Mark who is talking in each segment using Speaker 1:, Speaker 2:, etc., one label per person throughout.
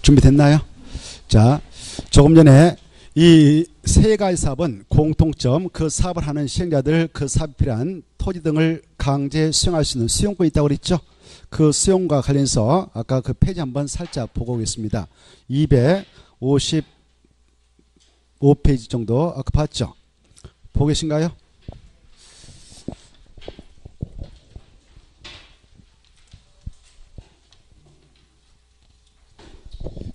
Speaker 1: 준비됐나요? 자, 조금 전에 이 세 가지 사업은 공통점, 그 사업을 하는 시행자들 그 사업에 필요한 토지 등을 강제 수용할 수 있는 수용권이 있다고 그랬죠. 그 수용과 관련해서 아까 그 페이지 한번 살짝 보고 오겠습니다. 255페이지 정도 아까 봤죠? 보고 계신가요?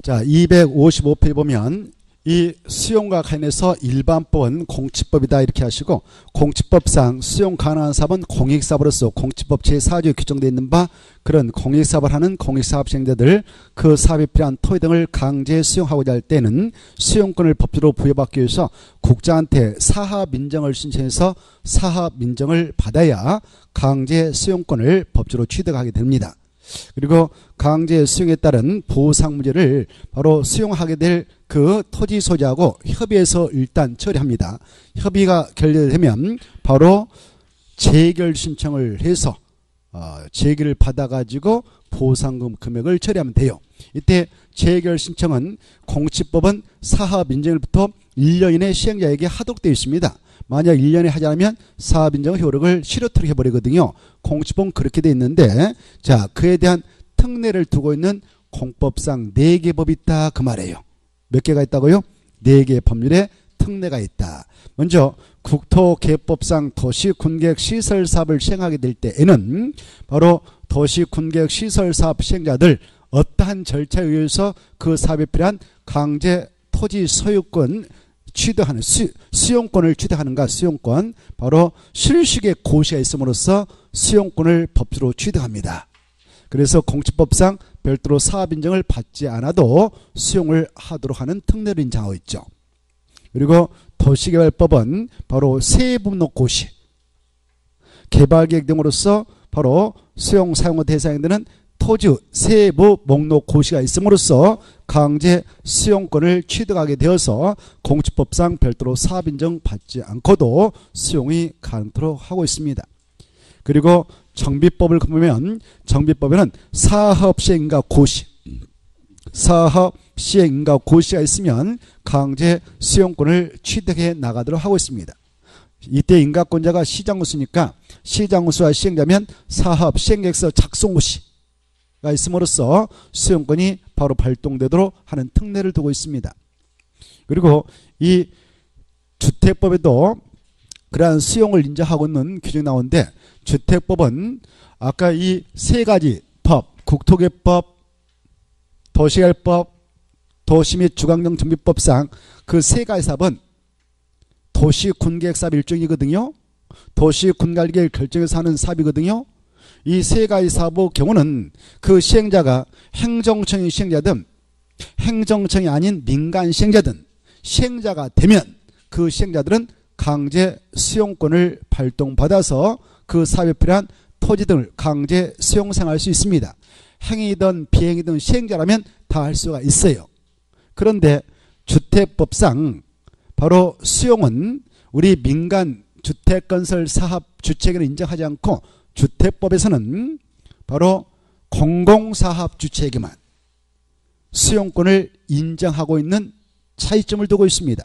Speaker 1: 자, 255페이지 보면 이 수용과 관련해서 일반법은 공치법이다 이렇게 하시고, 공치법상 수용 가능한 사업은 공익사업으로서 공치법 제4조에 규정되어 있는 바 그런 공익사업을 하는 공익사업 시행자들 그 사업에 필요한 토지 등을 강제 수용하고자 할 때는 수용권을 법적으로 부여받기 위해서 국장한테 사합 인정을 신청해서 사합 인정을 받아야 강제 수용권을 법적으로 취득하게 됩니다. 그리고 강제 수용에 따른 보상 문제를 바로 수용하게 될 그 토지 소지하고 협의해서 일단 처리합니다. 협의가 결렬되면 바로 재결 신청을 해서 재결을 받아가지고 보상금 금액을 처리하면 돼요. 이때 재결 신청은 공치법은 사합 인정일부터 1년 이내 시행자에게 하도록 되어 있습니다. 만약 1년에 하지 않으면 사업 인정 효력을 실효토록 해버리거든요. 공치법은 그렇게 되어 있는데, 자, 그에 대한 특례를 두고 있는 공법상 4개 법이 있다 그 말이에요. 몇 개가 있다고요? 4개 법률에 특례가 있다. 먼저 국토개법상 도시군객시설사업을 시행하게 될 때에는 바로 도시군객시설사업 시행자들 어떠한 절차에 의해서 그 사업에 필요한 강제 토지 소유권 취득하는 수용권을 취득하는가, 수용권 바로 실식의 고시가 있음으로써 수용권을 법적으로 취득합니다. 그래서 공치법상 별도로 사업 인정을 받지 않아도 수용을 하도록 하는 특례를 인정하고 있죠. 그리고 도시개발법은 바로 세부목 고시, 개발계획 등으로서 바로 수용 사용의 대상이 되는 토지 세부 목록 고시가 있음으로써 강제 수용권을 취득하게 되어서 공치법상 별도로 사업 인정 받지 않고도 수용이 가능토록 하고 있습니다. 그리고 정비법을 보면 정비법에는 사업시행인가 고시, 사업시행인가 고시가 있으면 강제 수용권을 취득해 나가도록 하고 있습니다. 이때 인가권자가 시장우수니까 시장우수와 시행자면 사업시행계획서 작성고시가 있음으로써 수용권이 바로 발동되도록 하는 특례를 두고 있습니다. 그리고 이 주택법에도 그러한 수용을 인정하고 있는 규정이 나오는데, 주택법은 아까 이 세 가지 법, 국토개법, 도시개발법, 도시 및 주거환경 정비법상 그 세 가지 사업은 도시군계획 사업 일종이거든요. 도시군관리계획 결정해서 하는 사업이거든요. 이 세 가지 사업의 경우는 그 시행자가 행정청이 시행자든 행정청이 아닌 민간 시행자든 시행자가 되면 그 시행자들은 강제 수용권을 발동받아서 그 사업에 필요한 토지 등을 강제 수용 사용할 수 있습니다. 행위든 비행이든 시행자라면 다 할 수가 있어요. 그런데 주택법상 바로 수용은 우리 민간 주택건설 사업 주체계를 인정하지 않고 주택법에서는 바로 공공사업 주체에게만 수용권을 인정하고 있는 차이점을 두고 있습니다.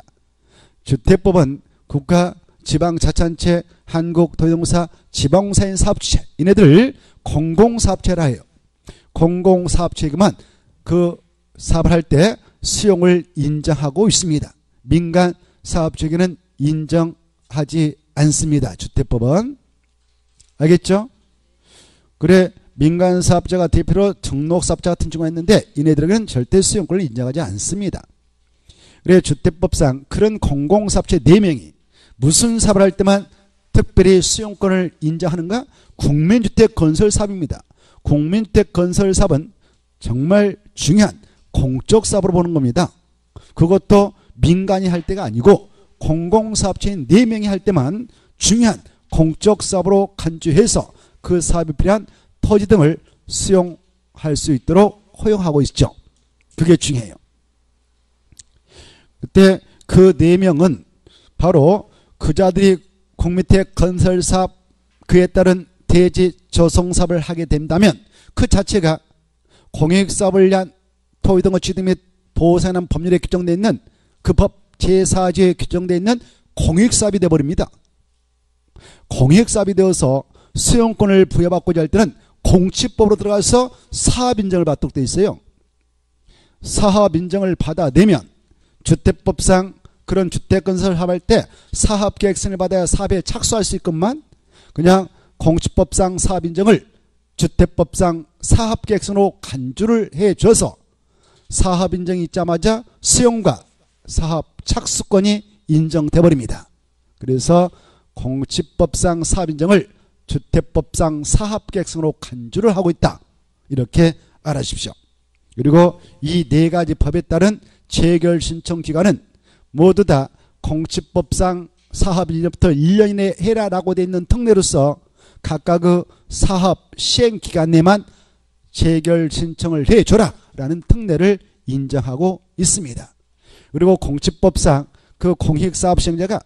Speaker 1: 주택법은 국가, 지방자치단체, 한국도정사, 지방사인 사업주체, 이네들 공공사업체라 해요. 공공사업체에게만 그 사업을 할 때 수용을 인정하고 있습니다. 민간 사업주에게는 인정하지 않습니다. 주택법은. 알겠죠? 그래, 민간 사업자가 대표로 등록사업자 같은 경우가 있는데 이네들에게는 절대 수용권을 인정하지 않습니다. 그래, 주택법상 그런 공공사업체 4명이 무슨 사업을 할 때만 특별히 수용권을 인정하는가? 국민주택 건설 사업입니다. 국민주택 건설 사업은 정말 중요한 공적 사업으로 보는 겁니다. 그것도 민간이 할 때가 아니고 공공사업체인 4명이 할 때만 중요한 공적 사업으로 간주해서 그 사업에 필요한 토지 등을 수용할 수 있도록 허용하고 있죠. 그게 중요해요. 그때 그 4명은 바로 그자들이 국민주택 건설사업 그에 따른 대지 조성사업을 하게 된다면 그 자체가 공익사업을 위한 토지 등의 취득 및 보상에 관한 법률에 규정되어 있는 그 법 제4조에 규정되어 있는 공익사업이 되어버립니다. 공익사업이 되어서 수용권을 부여받고자 할 때는 공치법으로 들어가서 사업인정을 받도록 되어 있어요. 사업인정을 받아내면 주택법상 그런 주택건설을 합할 때 사업계획서를 받아야 사업에 착수할 수 있건만 그냥 공치법상 사업인정을 주택법상 사업계획서로 간주를 해줘서 사업인정이 있자마자 수용과 사업 착수권이 인정돼 버립니다. 그래서 공치법상 사업인정을 주택법상 사업계획서로 간주를 하고 있다. 이렇게 알아주십시오. 그리고 이 네 가지 법에 따른 재결 신청 기간은 모두 다 공치법상 사업일부터 1년 이내에 해라라고 되어 있는 특례로서 각각 그 사업 시행 기간 내만 재결 신청을 해줘라 라는 특례를 인정하고 있습니다. 그리고 공치법상 그 공익사업 시행자가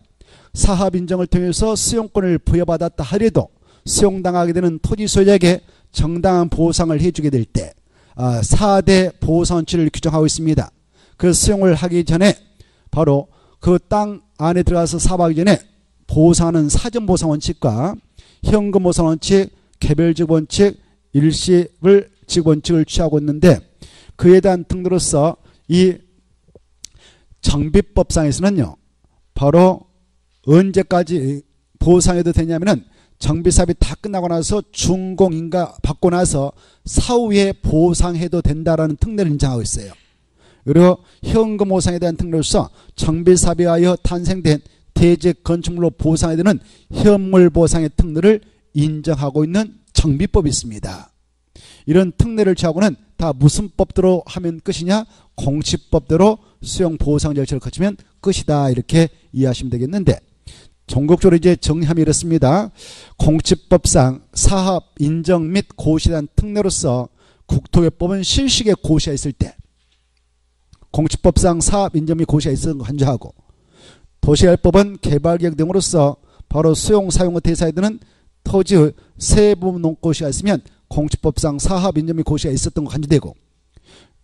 Speaker 1: 사업 인정을 통해서 수용권을 부여받았다 하더라도 수용당하게 되는 토지 소유자에게 정당한 보상을 해주게 될 때 4대 보상원칙을 규정하고 있습니다. 그 수용을 하기 전에 바로 그 땅 안에 들어가서 사업하기 전에 보상하는 사전보상원칙과 현금보상원칙, 개별직원칙, 일시불 직원칙을 취하고 있는데 그에 대한 특례로서 이 정비법상에서는요. 바로 언제까지 보상해도 되냐면은 정비사업이 다 끝나고 나서 준공인가 받고 나서 사후에 보상해도 된다라는 특례를 인정하고 있어요. 그리고 현금 보상에 대한 특례로서 정비사업에 하여 탄생된 대지 건축물로 보상해야 되는 현물 보상의 특례를 인정하고 있는 정비법이 있습니다. 이런 특례를 취하고는 다 무슨 법대로 하면 끝이냐? 공치법대로 수용 보상 절차를 거치면 끝이다. 이렇게 이해하시면 되겠는데 전국적으로 이제 정리하면 이렇습니다. 공치법상 사업 인정 및 고시에 대한 특례로서 국토개법은 실시에 고시가 있을 때 공치법상 사업 인정 및 고시가 있는 거 간주하고 도시개발법은 개발계획 등으로서 바로 수용 사용의 대상에 드는 토지의 세부 농고시가 있으면 공치법상 사업 인정 및 고시가 있었던 거 간주되고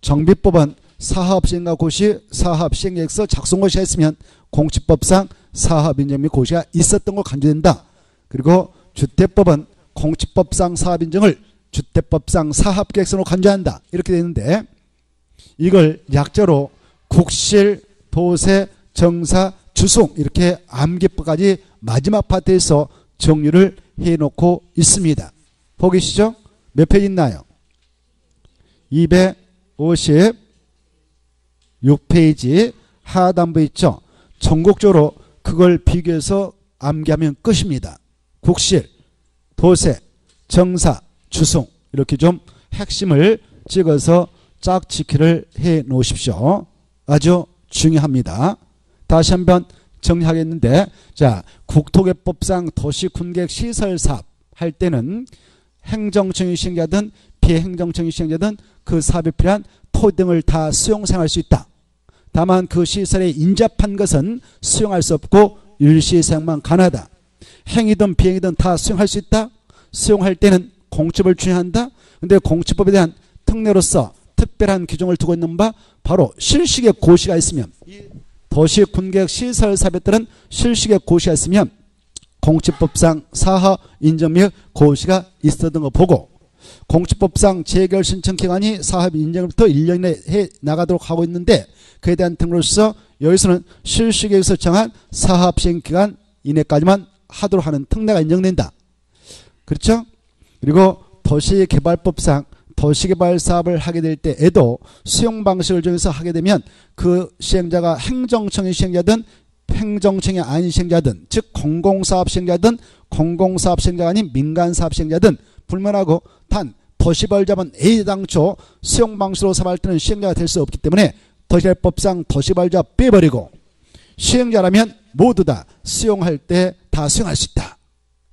Speaker 1: 정비법은 사업 시행과 고시, 사업 시행계획서 작성 고시가 있으면 공치법상 사업 인정 및 고시가 있었던 거 간주된다. 그리고 주택법은 공치법상 사업 인정을 주택법상 사업계획서로 간주한다. 이렇게 되는데 이걸 약자로 국실, 도세, 정사, 주송 이렇게 암기법까지 마지막 파트에서 정리를 해놓고 있습니다. 보기시죠? 몇 페이지 있나요? 256페이지 하단부 있죠? 전국적으로 그걸 비교해서 암기하면 끝입니다. 국실, 도세, 정사, 주송 이렇게 좀 핵심을 찍어서 짝짓기를 해 놓으십시오. 아주 중요합니다. 다시 한번 정리하겠는데 자 국토개법상 도시군계획 시설사업 할 때는 행정청이 시행자든 비행정청이 시행자든 그 사업에 필요한 토지 등을 다 수용 사용할 수 있다. 다만 그 시설에 인접한 것은 수용할 수 없고 일시 사용만 가능하다. 행이든 비행이든 다 수용할 수 있다. 수용할 때는 공치법을 준용한다. 근데 공치법에 대한 특례로서 특별한 규정을 두고 있는 바 바로 실시계획 고시가 있으면 도시군계획 시설사업에 따른 실시계획 고시가 있으면 공치법상 사업 인정 및 고시가 있었던 거 보고 공치법상 재결 신청 기간이 사업 인정부터 1년 이내 해 나가도록 하고 있는데 그에 대한 특례로서 여기서는 실시계획에서 정한 사업 시행 기간 이내까지만 하도록 하는 특례가 인정된다. 그렇죠? 그리고 도시개발법상 도시개발 사업을 하게 될 때에도 수용 방식을 정해서 하게 되면 그 시행자가 행정청의 시행자든 행정청이 아닌 시행자든 즉 공공사업 시행자든 공공사업 시행자가 아닌 민간사업 시행자든 불문하고 단 도시개발자만 애당초 수용 방식으로 사업할 때는 시행자가 될 수 없기 때문에 도시개발법상 도시개발자 빼버리고 시행자라면 모두 다 수용할 때 다 수용할 수 있다.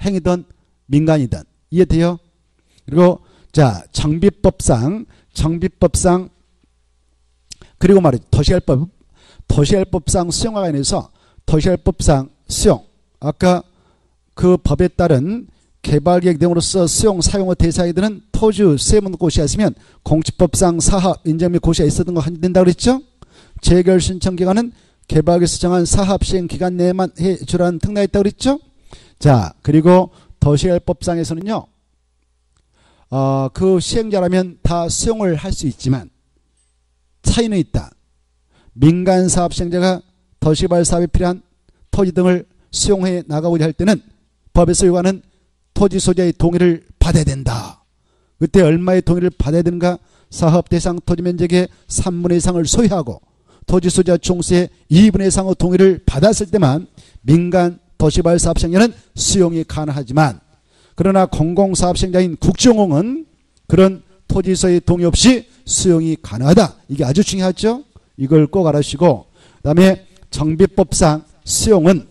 Speaker 1: 행이든 민간이든 이해돼요? 그리고 자 정비법상 그리고 말이죠. 도시개발법상 수용과 관련해서 도시개발법상 수용 아까 그 법에 따른 개발계획 등으로서 수용 사용의 대상이 되는 토지 세무 고시가 있으면 공지법상 사업 인정 및 고시가 있었던 거 한된다고 그랬죠? 재결 신청 기간은 개발에서 정한 사업 시행 기간 내에만 해주라는 특례가 있다고 그랬죠? 자, 그리고 도시개발법상에서는요, 그 시행자라면 다 수용을 할 수 있지만 차이는 있다. 민간 사업 시행자가 도시개발 사업에 필요한 토지 등을 수용해 나가고자 할 때는 법에서 요구하는 토지 소재의 동의를 받아야 된다. 그때 얼마의 동의를 받아야 되는가? 사업 대상 토지 면적의 3분의 2상을 소유하고 토지 소재와 총수의 2분의 2상의 동의를 받았을 때만 민간 도시개발 사업 시행자는 수용이 가능하지만, 그러나 공공사업 시행자인 국정공은 그런 토지 소유의 동의 없이 수용이 가능하다. 이게 아주 중요하죠. 이걸 꼭 알아주시고, 그 다음에 정비법상 수용은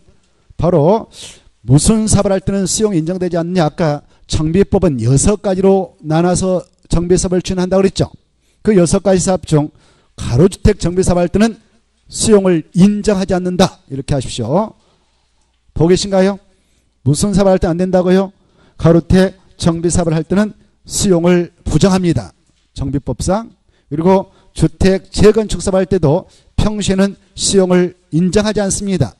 Speaker 1: 바로 무슨 사업을 할 때는 수용이 인정되지 않느냐. 아까 정비법은 6가지로 나눠서 정비사업을 추진한다고 그랬죠. 그 6가지 사업 중 가로주택 정비사업 할 때는 수용을 인정하지 않는다. 이렇게 하십시오. 보고 계신가요? 무슨 사업을 할 때 안 된다고요? 가로주택 정비사업을 할 때는 수용을 부정합니다. 정비법상. 그리고 주택 재건축 사업을 할 때도 평시에는 수용을 인정하지 않습니다.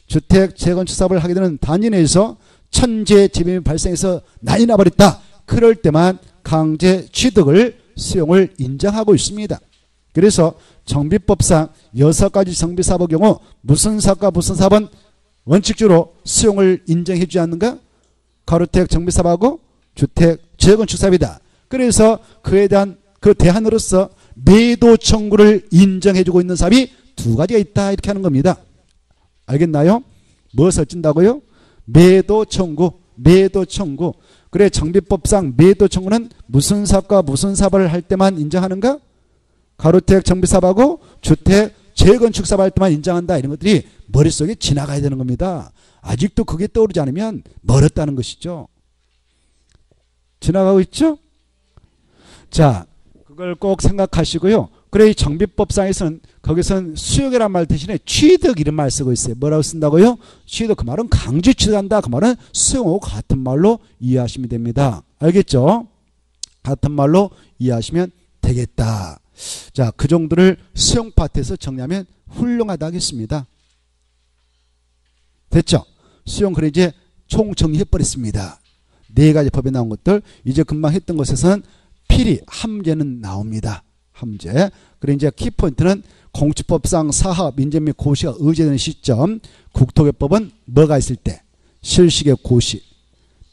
Speaker 1: 주택 재건축 사업을 하게 되는 단지 내에서 천재 재범이 발생해서 난리 나버렸다. 그럴 때만 강제 취득을 수용을 인정하고 있습니다. 그래서 정비법상 6가지 정비사업의 경우 무슨 사업과 무슨 사업은 원칙적으로 수용을 인정해 주지 않는가? 가로주택 정비사업하고 주택 재건축 사업이다. 그래서 그에 대한 그 대안으로서 매도 청구를 인정해 주고 있는 사업이 2가지가 있다. 이렇게 하는 겁니다. 알겠나요? 무엇을 찐다고요? 매도 청구. 매도 청구. 그래, 정비법상 매도 청구는 무슨 사업과 무슨 사업을 할 때만 인정하는가? 가로주택 정비사업하고 주택 재건축 사업 할 때만 인정한다. 이런 것들이 머릿속에 지나가야 되는 겁니다. 아직도 그게 떠오르지 않으면 멀었다는 것이죠. 지나가고 있죠? 자, 그걸 꼭 생각하시고요. 그래, 이 정비법상에서는 거기서는 수용이란 말 대신에 취득 이런 말 쓰고 있어요. 뭐라고 쓴다고요? 취득. 그 말은 강제 취득한다. 그 말은 수용하고 같은 말로 이해하시면 됩니다. 알겠죠? 같은 말로 이해하시면 되겠다. 자, 그 정도를 수용 파트에서 정리하면 훌륭하다 하겠습니다. 됐죠? 수용. 그래 이제 총 정리해버렸습니다. 4가지 법에 나온 것들. 이제 금방 했던 것에서는 필히 함재는 나옵니다. 함재. 그래 이제 키포인트는 공지법상 사업 인정 및 고시가 의제되는 시점. 국토개법은 뭐가 있을 때? 실시의 고시.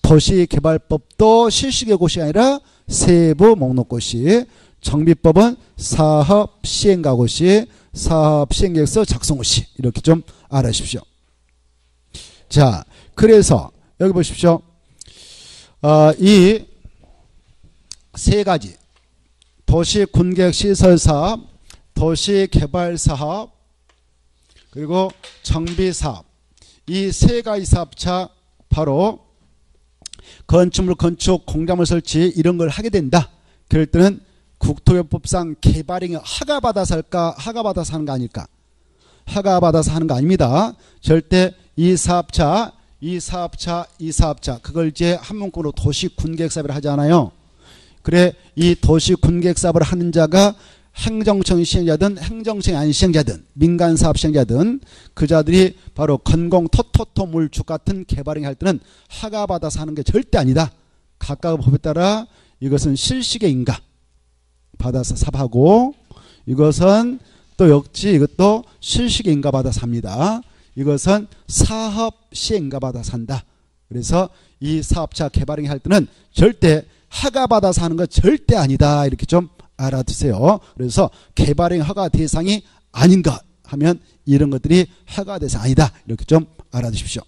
Speaker 1: 도시개발법도 실시의 고시가 아니라 세부 목록고시. 정비법은 사업 시행가 고시, 사업 시행계획서 작성 고시. 이렇게 좀 알아주십시오. 자, 그래서 여기 보십시오. 이 3가지 도시군계획시설사업, 도시개발사업, 그리고 정비사업, 이 3가지 사업차 바로 건축물 건축, 공작물 설치 이런 걸 하게 된다. 그럴 때는 국토개법상 개발행위 허가받아서 할까? 허가받아서 하는 거 아닐까? 허가받아서 하는 거 아닙니다. 절대 이 사업차 그걸 이제 한 문구로 도시군계획사업을 하잖아요. 그래, 이 도시군계획사업을 하는 자가 행정청 시행자든 행정청 아닌 시행자든 민간사업 시행자든 그 자들이 바로 건공 토토토 물축 같은 개발행위 할 때는 허가받아서 하는 게 절대 아니다. 각각 법에 따라 이것은 실시계 인가 받아서 사업하고, 이것은 또 역시 이것도 실시계 인가 받아서 합니다. 이것은 사업 시행가 받아서 한다. 그래서 이 사업차 개발행위 할 때는 절대 허가받아서 하는 거 절대 아니다. 이렇게 좀 알아두세요. 그래서 개발행위 허가 대상이 아닌가 하면 이런 것들이 허가 대상 아니다. 이렇게 좀 알아두십시오.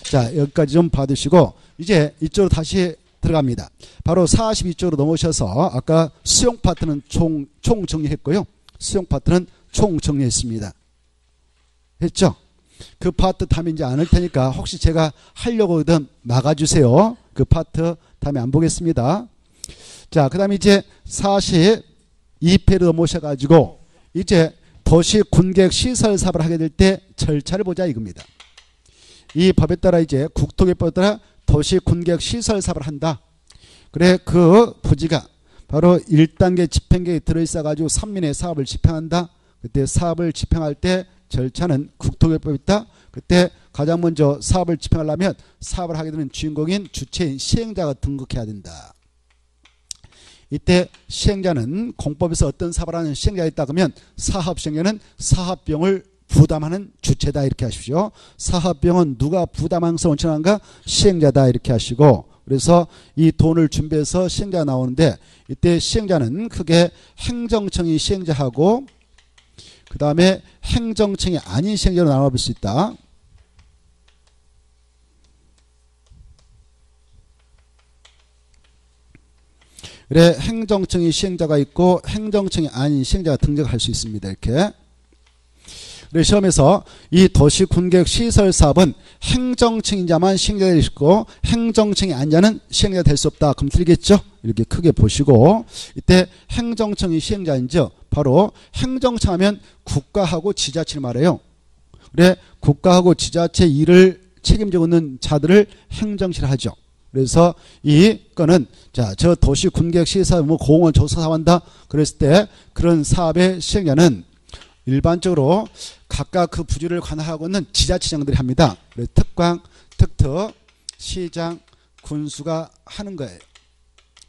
Speaker 1: 자, 여기까지 좀 봐두시고 이제 이쪽으로 다시 들어갑니다. 바로 42쪽으로 넘어오셔서 아까 수용 파트는 총 정리했고요. 수용 파트는 총 정리했습니다. 했죠? 그 파트 다음에 이제 안 할 테니까 혹시 제가 하려고 하든 막아주세요. 그 파트 다음에 안 보겠습니다. 자, 그 다음에 이제 42페이지로 넘어오셔가지고 이제 도시군계획 시설 사업을 하게 될 때 절차를 보자 이겁니다. 이 법에 따라 이제 국토개법에 따라 도시군계획 시설 사업을 한다. 그래 그 부지가 바로 1단계 집행계획이 들어있어가지고 산민의 사업을 집행한다. 그때 사업을 집행할 때 절차는 국토교육법이 있다. 그때 가장 먼저 사업을 집행하려면 사업을 하게 되는 주인공인 주체인 시행자가 등극해야 된다. 이때 시행자는 공법에서 어떤 사업을 하는 시행자가 있다 그러면 사업시행자는 사업비용을 부담하는 주체다 이렇게 하십시오. 사업비용은 누가 부담하는 것을 원칙하는가? 시행자다 이렇게 하시고, 그래서 이 돈을 준비해서 시행자가 나오는데 이때 시행자는 크게 행정청이 시행자하고 그 다음에 행정청이 아닌 시행자로 나눠볼 수 있다. 그래 행정청이 시행자가 있고 행정청이 아닌 시행자가 등장할 수 있습니다. 이렇게. 그래 시험에서 이 도시군계획 시설사업은 행정청인자만 시행자가 될 수 있고 행정청이 아닌 자는 시행자가 될 수 없다. 그럼 틀리겠죠? 이렇게 크게 보시고, 이때 행정청이 시행자인지 바로 행정청 하면 국가하고 지자체를 말해요. 그래 국가하고 지자체 일을 책임지고 있는 자들을 행정실 하죠. 그래서 이 건은 자, 저 도시군계획 시설 뭐 공원 조사 사업한다 그랬을 때 그런 사업의 시행자는 일반적으로 각각 그 부지를 관할하고 있는 지자체장들이 합니다. 그래서 특광, 특특, 시장, 군수가 하는 거예요.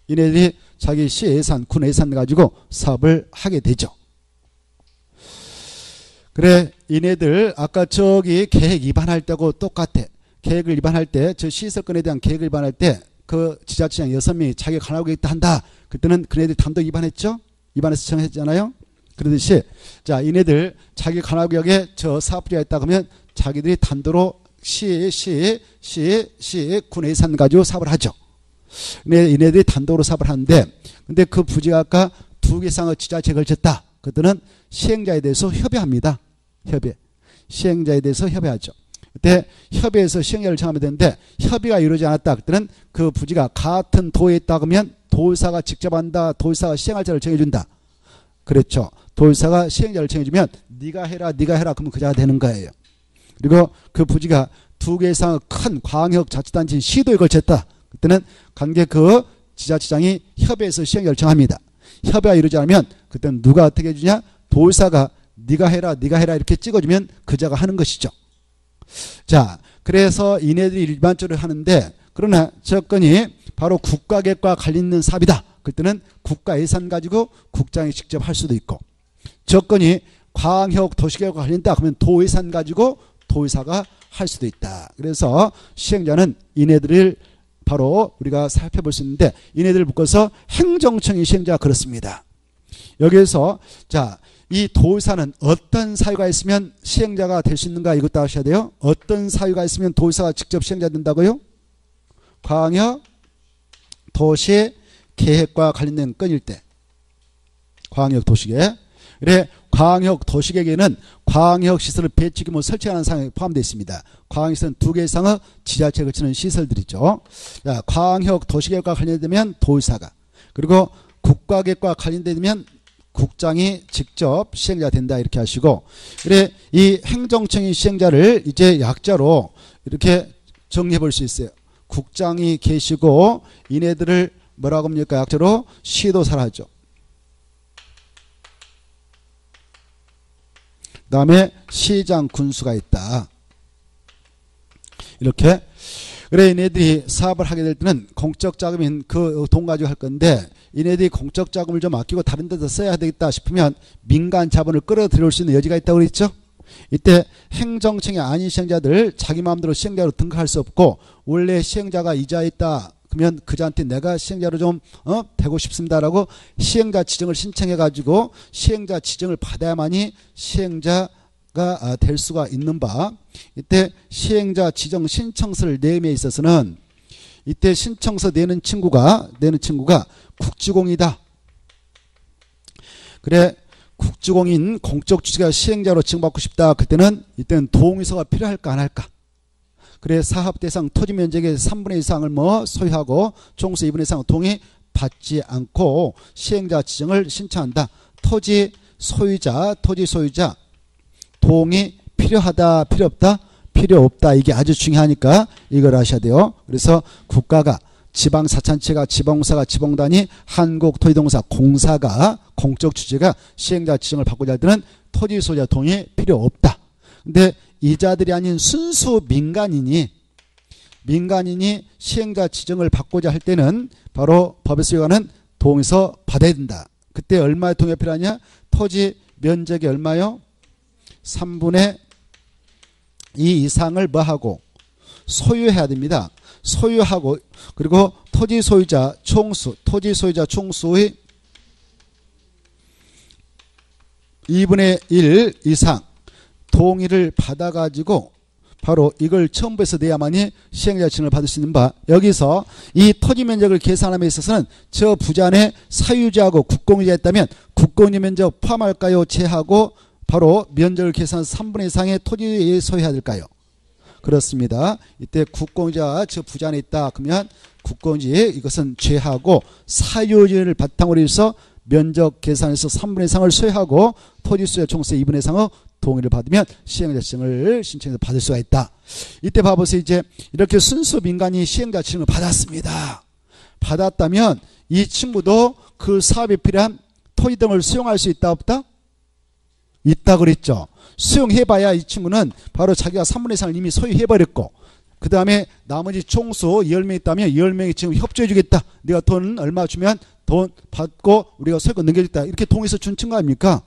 Speaker 1: 이네들이 자기 시 예산, 군 예산 가지고 사업을 하게 되죠. 그래 이네들 아까 저기 계획 위반할 때고 똑같아. 계획을 위반할 때, 저 시설권에 대한 계획을 위반할 때 그 지자체장 6명이 자기가 관할하고 있다 한다. 그때는 그네들이 단독 위반했죠? 위반해서 정했잖아요? 그러듯이 자 이네들 자기 관할구역에 저 사업부지가 있다 그러면 자기들이 단독으로 군 예산 가지고 사업을 하죠. 이네들이 단독으로 사업을 하는데 근데 그 부지가 아까 2개 이상의 지자체에 걸쳤다. 그때는 시행자에 대해서 협의합니다. 협의. 시행자에 대해서 협의하죠. 그때 협의해서 시행자를 정하면 되는데 협의가 이루어지지 않았다. 그때는 그 부지가 같은 도에 있다 그러면 도의사가 직접 한다. 도의사가 시행할 자를 정해준다. 그렇죠. 도의사가 시행자를 정해주면 네가 해라 그러면 그 자가 되는 거예요. 그리고 그 부지가 2개 이상의 큰 광역자치단체 시도에 걸쳤다. 그때는 관계 그 지자체장이 협의해서 시행자를 정합니다. 협의가 이루어지지 않으면 그때는 누가 어떻게 해주냐? 도의사가 네가 해라 이렇게 찍어주면 그 자가 하는 것이죠. 자, 그래서 이네들이 일반적으로 하는데 그러나 저 건이 바로 국가계획과 관련 있는 사업이다. 그때는 국가 예산 가지고 국장이 직접 할 수도 있고, 저 건이 광역 도시계획과 관련있다 그러면 도 예산 가지고 도의사가 할 수도 있다. 그래서 시행자는 이네들을 바로 우리가 살펴볼 수 있는데 이네들을 묶어서 행정청이 시행자가 그렇습니다. 여기에서 자, 이 도의사는 어떤 사유가 있으면 시행자가 될 수 있는가 이것도 아셔야 돼요. 어떤 사유가 있으면 도의사가 직접 시행자 된다고요? 광역 도시 계획과 관련된 건일 때. 광역 도시계획. 그래 광역 도시계획에는 광역시설을 배치 규모 설치하는 사항이 포함되어 있습니다. 광역시설은 2개 이상의 지자체에 거치는 시설들이죠. 자, 광역 도시계획과 관련되면 도의사가, 그리고 국가계획과 관련되면 국장이 직접 시행자가 된다 이렇게 하시고, 그래 이 행정청이 시행자를 이제 약자로 이렇게 정리해 볼 수 있어요. 국장이 계시고 이네들을 뭐라고 합니까? 약자로 시도사라 하죠. 그 다음에 시장 군수가 있다. 이렇게. 그래 이네들이 사업을 하게 될 때는 공적 자금인 그 돈 가지고 할 건데 이네들이 공적 자금을 좀 아끼고 다른 데서 써야 되겠다 싶으면 민간 자본을 끌어들여올 수 있는 여지가 있다고 그랬죠. 이때 행정청이 아닌 시행자들 자기 마음대로 시행자로 등극할 수 없고, 원래 시행자가 이자에 있다 그러면 그자한테 내가 시행자로 좀 되고 싶습니다라고 시행자 지정을 신청해 가지고 시행자 지정을 받아야만이 시행자가 될 수가 있는 바, 이때 시행자 지정 신청서를 내음에 있어서는 이때 신청서 내는 친구가 국지공이다. 그래 국지공인 공적 주체가 시행자로 지정받고 싶다. 그때는 이때는 동의서가 필요할까 안 할까? 그래 사업 대상 토지 면적의 3분의 2 이상을 소유하고 종수 2분의 2 이상 동의 받지 않고 시행자 지정을 신청한다. 토지 소유자 동의 필요하다 필요 없다? 필요 없다. 이게 아주 중요하니까 이걸 아셔야 돼요. 그래서 국가가 지방자치단체가 지방공사가 지방단이 한국토지동사 공사가 공적 주체가 시행자 지정을 받고자 할 때는 토지 소유자 동의 필요 없다. 근데 이자들이 아닌 순수 민간인이 시행자 지정을 받고자 할 때는 바로 법에서 요구하는 동의서 받아야 된다. 그때 얼마의 동의가 필요하냐? 토지 면적이 얼마요? 3분의 2 이상을 뭐하고? 소유해야 됩니다. 소유하고 그리고 토지 소유자 총수의 2분의 1 이상 동의를 받아가지고 바로 이걸 첨부해서 내야만이 시행자 지정을 받을 수 있는 바, 여기서 이 토지 면적을 계산함에 있어서는 저 부자의 사유자하고 국공유자가 있다면 국공유 면적 포함할까요? 제하고 바로 면적을 계산해서 3분의 2 이상의 토지에 소유해야 될까요? 그렇습니다. 이때 국공유자 저 부자 안에 있다 그러면 국공유지 이것은 제하고 사유지를 바탕으로 해서 면적 계산해서 3분의 2 이상을 소유하고 토지 소유자 총수의 2분의 1 이상의 동의를 받으면 시행자 지정을 신청해서 받을 수가 있다. 이때 봐보세요. 이제 이렇게 순수 민간이 시행자 지정을 받았습니다. 받았다면 이 친구도 그 사업에 필요한 토지 등을 수용할 수 있다 없다? 있다 그랬죠. 수용해봐야 이 친구는 바로 자기가 3분의 2 이상을 이미 소유해버렸고 그 다음에 나머지 총수 10명 있다면 10명이 지금 협조해주겠다. 네가 돈 얼마 주면 돈 받고 우리가 소유권 넘겨주겠다. 이렇게 동의서 준 친구 아닙니까?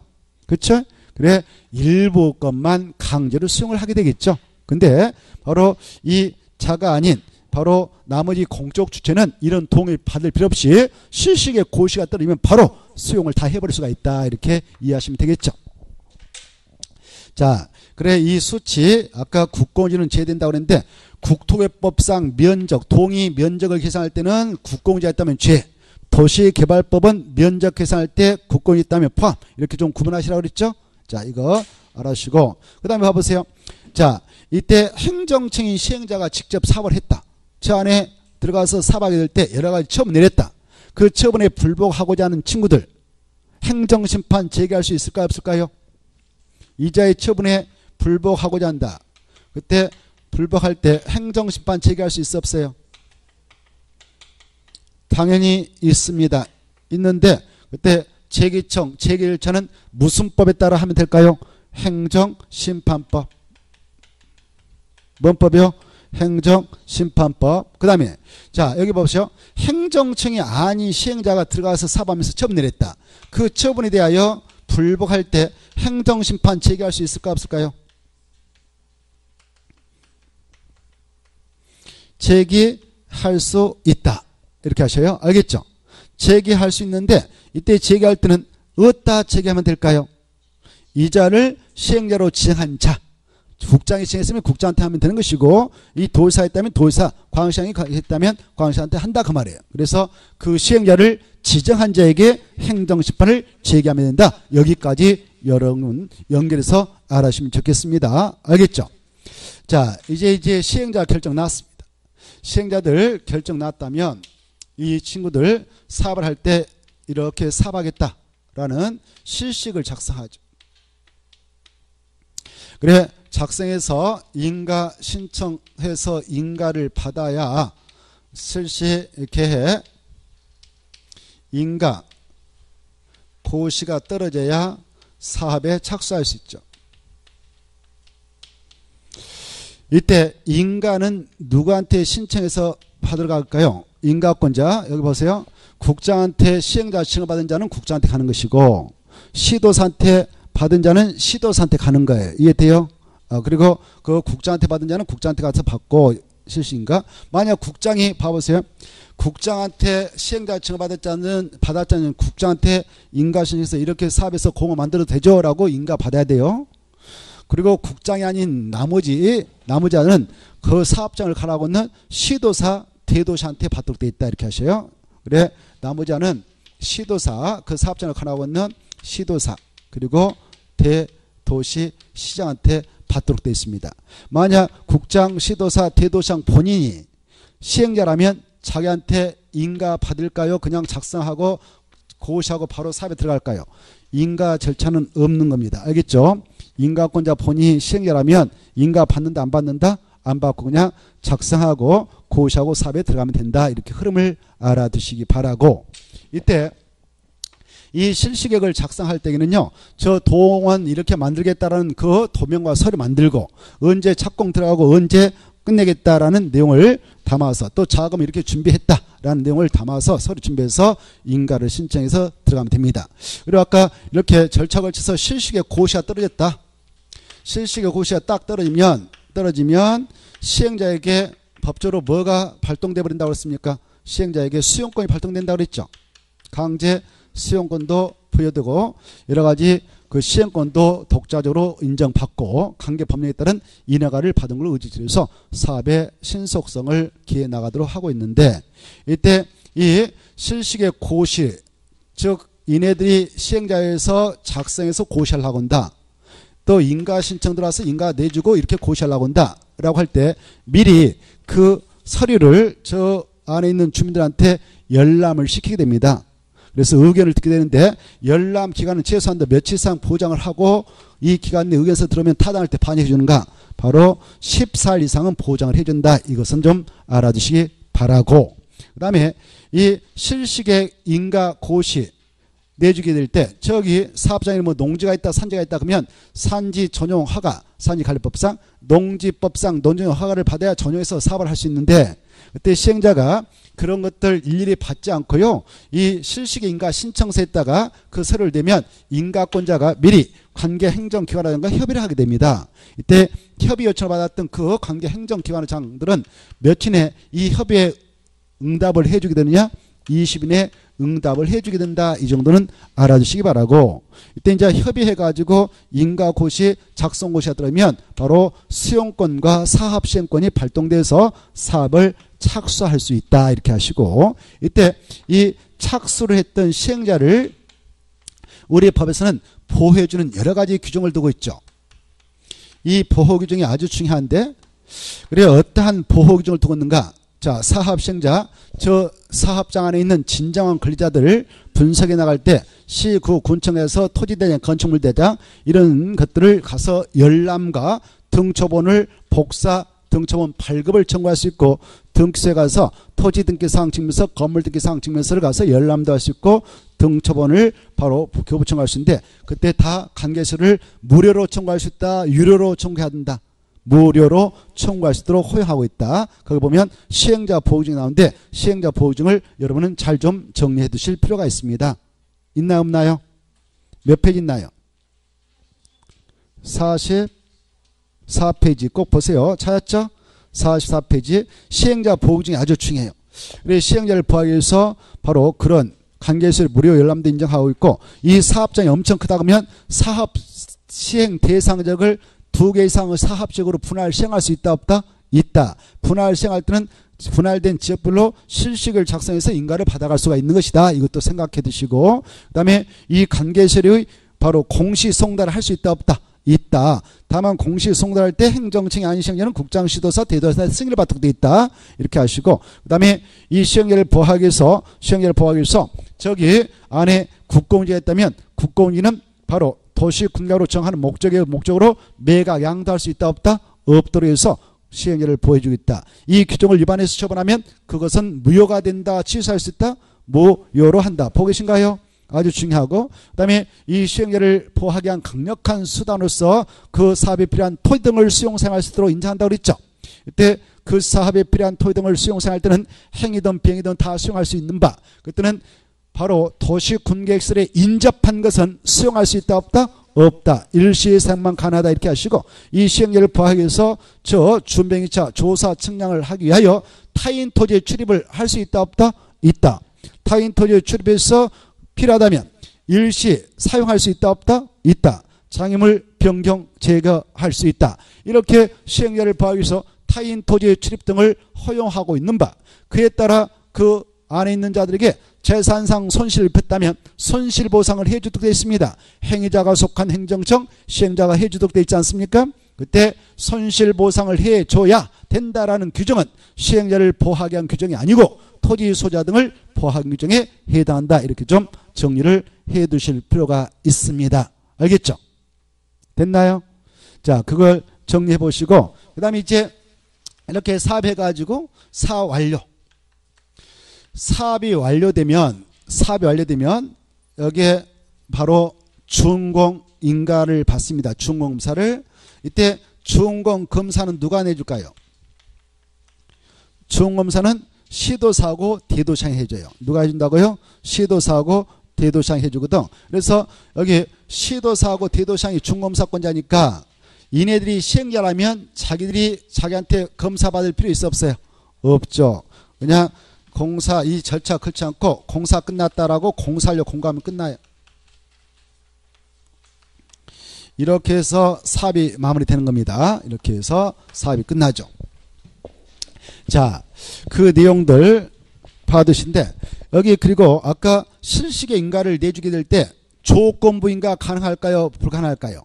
Speaker 1: 그렇죠? 그래 일부 것만 강제로 수용을 하게 되겠죠. 근데 바로 이 자가 아닌 바로 나머지 공적 주체는 이런 동의 받을 필요 없이 실식에 고시가 떨어지면 바로 수용을 다 해버릴 수가 있다. 이렇게 이해하시면 되겠죠. 자, 그래 이 수치 아까 국공유지는 제외된다고 그랬는데 국토개법상 면적 동의 면적을 계산할 때는 국공유지가 있다면 제, 도시개발법은 면적 계산할 때 국공유지 있다면 포함, 이렇게 좀 구분하시라고 그랬죠. 자, 이거 알아주시고 그 다음에 봐보세요. 자, 이때 행정청인 시행자가 직접 사업을 했다. 저 안에 들어가서 사업하게 될 때 여러 가지 처분 내렸다. 그 처분에 불복하고자 하는 친구들 행정심판 제기할 수 있을까요 없을까요? 이자의 처분에 불복하고자 한다. 그때 불복할 때 행정심판 제기할 수 있어 없어요? 당연히 있습니다. 있는데 그때 제기청, 제기일차는 무슨 법에 따라 하면 될까요? 행정심판법. 뭔 법이요? 행정심판법. 그 다음에 자 여기 보세요. 행정청이 아닌 시행자가 들어가서 사업하면서 처분 내렸다. 그 처분에 대하여 불복할 때 행정심판 제기할 수 있을까 없을까요? 제기할 수 있다. 이렇게 하셔요. 알겠죠? 제기할 수 있는데 이때 제기할 때는 어디다 제기하면 될까요? 이자를 시행자로 지정한 자. 국장이 지정했으면 국장한테 하면 되는 것이고 이 도지사 했다면 도지사, 광역시장이 했다면 광역시장한테 한다 그 말이에요. 그래서 그 시행자를 지정한 자에게 행정심판을 제기하면 된다. 여기까지 여러분 연결해서 알아주시면 좋겠습니다. 알겠죠? 자, 이제 시행자 결정 났습니다. 시행자들 결정 났다면 이 친구들 사업을 할 때 이렇게 사업하겠다라는 실식을 작성하죠. 그래 작성해서 인가 신청해서 인가를 받아야 실시 이렇게 해 인가 고시가 떨어져야 사업에 착수할 수 있죠. 이때 인가는 누구한테 신청해서 받으러 갈까요? 인가권자 여기 보세요. 국장한테 시행자 지정을 받은 자는 국장한테 가는 것이고 시도사한테 받은 자는 시도사한테 가는 거예요. 이해돼요? 그리고 그 국장한테 받은 자는 국장한테 가서 받고 실시인가? 만약 국장이 봐보세요. 국장한테 시행자 지정을 받았자는 국장한테 인가 신청해서 이렇게 사업에서 공을 만들어도 되죠? 라고 인가 받아야 돼요. 그리고 국장이 아닌 나머지는 그 사업장을 가라고 하는 시도사, 대도시한테 받도록 되어 있다. 이렇게 하셔요. 그래 나머지는 시도사, 그 사업장을 가라고 하는 시도사, 그리고 대도시 시장한테 받도록 되어 있습니다. 만약 국장, 시도사, 대도시장 본인이 시행자라면 자기한테 인가 받을까요? 그냥 작성하고 고시하고 바로 사업에 들어갈까요? 인가 절차는 없는 겁니다. 알겠죠? 인가권자 본인이 시행자라면 인가 받는다 안 받는다? 안 받고 그냥 작성하고 고시하고 사업에 들어가면 된다. 이렇게 흐름을 알아두시기 바라고, 이때 이 실시계획을 작성할 때에는요, 저 동원 이렇게 만들겠다라는 그 도면과 서류 만들고, 언제 착공 들어가고 언제 끝내겠다라는 내용을 담아서, 또 자금 이렇게 준비했다라는 내용을 담아서 서류 준비해서 인가를 신청해서 들어가면 됩니다. 그리고 아까 이렇게 절차 걸쳐서 실시계획 고시가 떨어졌다. 실시계획 고시가 딱 떨어지면 시행자에게 법적으로 뭐가 발동돼 버린다고 그랬습니까? 시행자에게 수용권이 발동된다고 그랬죠. 강제 수용권도 부여되고 여러 가지 그 시행권도 독자적으로 인정받고 관계 법령에 따른 인허가를 받은 걸 의지해서 사업의 신속성을 기해 나가도록 하고 있는데, 이때 이 실시계획 고시, 즉 이네들이 시행자에서 작성해서 고시를 하고 온다. 또 인가 신청 들어와서 인가 내주고 이렇게 고시하려고 한다 라고 할 때 미리 그 서류를 저 안에 있는 주민들한테 열람을 시키게 됩니다. 그래서 의견을 듣게 되는데, 열람 기간은 최소한 며칠 이상 보장을 하고 이 기간 내 의견서 들어오면 타당할 때 반영해 주는가, 바로 14일 이상은 보장을 해준다. 이것은 좀 알아두시기 바라고, 그 다음에 이 실시계획 인가 고시 내주게 될 때 저기 사업장에 뭐 농지가 있다 산지가 있다 그러면 산지 전용 허가, 산지관리법상 농지법상 논전 허가를 받아야 전용해서 사업을 할 수 있는데, 그때 시행자가 그런 것들 일일이 받지 않고요, 이 실시계 인가 신청서에다가 그 서류를 내면 인가권자가 미리 관계 행정기관이라든가 협의를 하게 됩니다. 이때 협의 요청을 받았던 그 관계 행정기관장들은 며칠 내에 이 협의에 응답을 해주게 되느냐, 20일 내에 응답을 해주게 된다. 이 정도는 알아주시기 바라고, 이때 이제 협의해가지고 인가고시, 작성고시가 들어오면 바로 수용권과 사업시행권이 발동돼서 사업을 착수할 수 있다. 이렇게 하시고, 이때 이 착수를 했던 시행자를 우리 법에서는 보호해주는 여러 가지 규정을 두고 있죠. 이 보호 규정이 아주 중요한데, 그래 어떠한 보호 규정을 두고 있는가? 자, 사업시행자, 저 사업장 안에 있는 진정한 권리자들을 분석해 나갈 때 시, 구, 군청에서 토지대장, 건축물대장 이런 것들을 가서 열람과 등초본을 복사, 등초본 발급을 청구할 수 있고, 등기소에 가서 토지등기사항 증명서, 건물등기사항 증명서를 가서 열람도 할 수 있고, 등초본을 바로 교부 청구할 수 있는데, 그때 다 관계서를 무료로 청구할 수 있다, 유료로 청구해야 된다. 무료로 청구할 수 있도록 허용하고 있다. 거기 보면 시행자 보호증이 나오는데, 시행자 보호증을 여러분은 잘 좀 정리해 두실 필요가 있습니다. 있나요 없나요? 몇 페이지 있나요? 44페이지 꼭 보세요. 찾았죠? 44페이지 시행자 보호증이 아주 중요해요. 그래서 시행자를 보호하기 위해서 바로 그런 관계시설 무료 열람도 인정하고 있고, 이 사업장이 엄청 크다 그러면 사업 시행 대상적을 2개 이상의 사업적으로 분할 시행할 수 있다 없다? 있다. 분할 시행할 때는 분할된 지역별로 실식을 작성해서 인가를 받아갈 수가 있는 것이다. 이것도 생각해 두시고, 그 다음에 이 관계세력의 바로 공시송달을 할 수 있다 없다? 있다. 다만 공시송달할 때 행정청이 아닌 시행자는 국장, 시도사, 대도사 승인을 받도록 되어 있다. 이렇게 하시고, 그 다음에 이 시행자를 보호하기 위해서 저기 안에 국공지가 있다면 국공지는 바로 도시 군가로 정하는 목적으로 매각, 양도할 수 있다 없다? 없도록 해서 시행자를 보호해주겠다. 이 규정을 위반해서 처분하면 그것은 무효가 된다. 취소할 수 있다. 무효로 한다. 보고 계신가요? 아주 중요하고, 그 다음에 이 시행자를 보호하기 위한 강력한 수단으로서 그 사업에 필요한 토지 등을 수용 사용할 수 있도록 인정한다고 그랬죠. 이때 그 사업에 필요한 토지 등을 수용 사용할 때는 행위든 비행이든 다 수용할 수 있는 바, 그때는 바로 도시군계획설에 인접한 것은 수용할 수 있다 없다? 없다. 일시사용만 가능하다. 이렇게 하시고, 이 시행자를 보호하기 위해서 저 준병이차 조사 측량을 하기 위하여 타인 토지에 출입을 할 수 있다 없다? 있다. 타인 토지에 출입해서 필요하다면 일시 사용할 수 있다 없다? 있다. 장애물 변경 제거할 수 있다. 이렇게 시행자를 보호하기 위해서 타인 토지의 출입 등을 허용하고 있는 바, 그에 따라 그 안에 있는 자들에게 재산상 손실을 입혔다면 손실보상을 해주도록 되어 있습니다. 행위자가 속한 행정청, 시행자가 해주도록 되어 있지 않습니까? 그때 손실보상을 해줘야 된다라는 규정은 시행자를 보호하기 위한 규정이 아니고 토지 소유자 등을 보호하기 규정에 해당한다. 이렇게 좀 정리를 해 두실 필요가 있습니다. 알겠죠? 됐나요? 자, 그걸 정리해 보시고, 그 다음에 이제 이렇게 사업해가지고 사업 완료. 사업이 완료되면 여기에 바로 준공인가를 받습니다. 준공검사를. 이때 준공검사는 누가 내줄까요? 준공검사는 시도사하고 대도시장이 해줘요. 누가 해준다고요? 시도사하고 대도시장이 해주거든. 그래서 여기 시도사하고 대도시장이 준검사권자니까 이네들이 시행자라면 자기한테 검사 받을 필요 있어 없어요? 없죠. 그냥 공사 이 절차 그렇지 않고 공사 끝났다라고 공사하려 공고하면 끝나요. 이렇게 해서 사업이 마무리되는 겁니다. 이렇게 해서 사업이 끝나죠. 자, 그 내용들 받으신데 여기 그리고 아까 실시계 인가를 내주게 될 때 조건부 인가 가능할까요? 불가능할까요?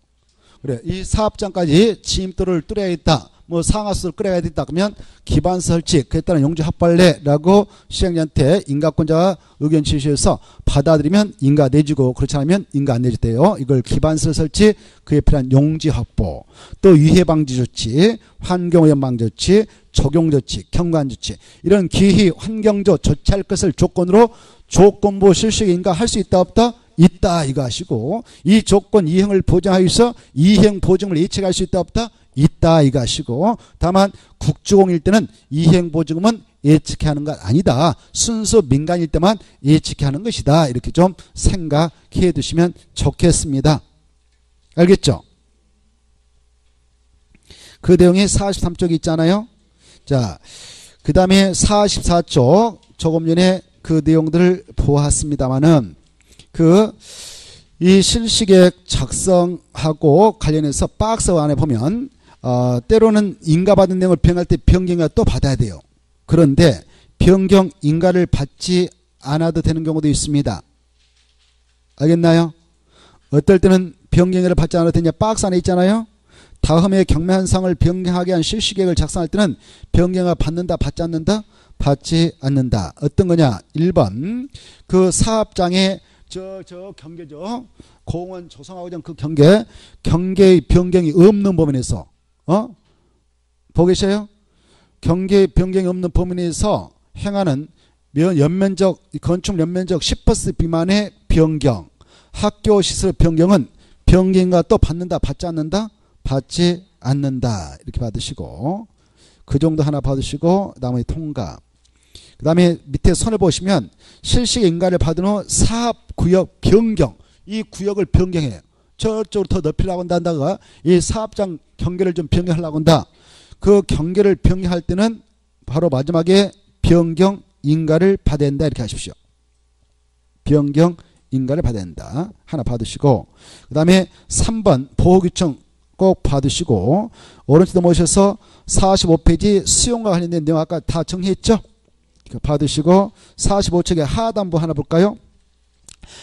Speaker 1: 그래, 이 사업장까지 진입도를 뚫어야겠다. 뭐 상하수를 끓여야겠다. 그러면 기반 설치, 그에 따른 용지 합발례라고 시행자한테 인가권자가 의견 제시해서 받아들이면 인가 내주고 그렇지 않으면 인가 안 내줬대요. 이걸 기반설 설치, 그에 필요한 용지 확보, 또 위해 방지 조치, 환경오염 방지 조치, 적용 조치, 경관 조치 이런 기희 환경조 조치할 것을 조건으로 조건부 실시에 인가할 수 있다 없다? 있다 이거 하시고 이 조건 이행을 보장하기 위해서 이행 보증을 예측할 수 있다 없다? 있다 이거 하시고 다만 국주공일 때는 이행 보증은 예측해 하는 것 아니다. 순수 민간일 때만 예측해 하는 것이다. 이렇게 좀 생각해 두시면 좋겠습니다. 알겠죠? 그 내용이 43쪽이 있잖아요. 자, 그 다음에 44쪽 조금 전에 그 내용들을 보았습니다마는 이 실시계획 작성하고 관련해서 박스 안에 보면 때로는 인가받은 내용을 변경할 때 변경을 또 받아야 돼요. 그런데 변경 인가를 받지 않아도 되는 경우도 있습니다. 알겠나요? 어떨 때는 변경을 받지 않아도 되냐 박스 안에 있잖아요. 다음에 경매한상을 변경하게 한 실시계획을 작성할 때는 변경을 받는다 받지 않는다? 받지 않는다. 어떤 거냐? 1번 그 사업장에 저 경계죠. 공원 조성하고 전 그 경계의 변경이 없는 범위에서 보고 계세요? 경계 변경이 없는 범위에서 행하는 연면적 건축 연면적 10% 미만의 변경, 학교 시설 변경은 변경인가 또 받는다 받지 않는다? 받지 않는다. 이렇게 받으시고 그 정도 하나 받으시고 나머지 통과. 그 다음에 밑에 선을 보시면 실시 인가를 받은 후 사업구역 변경, 이 구역을 변경해요. 저쪽으로 더 넓히려고 한다가 이 사업장 경계를 좀 변경하려고 한다. 그 경계를 변경할 때는 바로 마지막에 변경 인가를 받아야 된다. 이렇게 하십시오. 변경 인가를 받아야 된다. 하나 받으시고 그 다음에 3번 보호규청 꼭 받으시고 오른쪽 넘어오셔서 45페이지 수용과 관련된 내용 아까 다 정리했죠? 받으시고 45쪽에 하단부 하나 볼까요?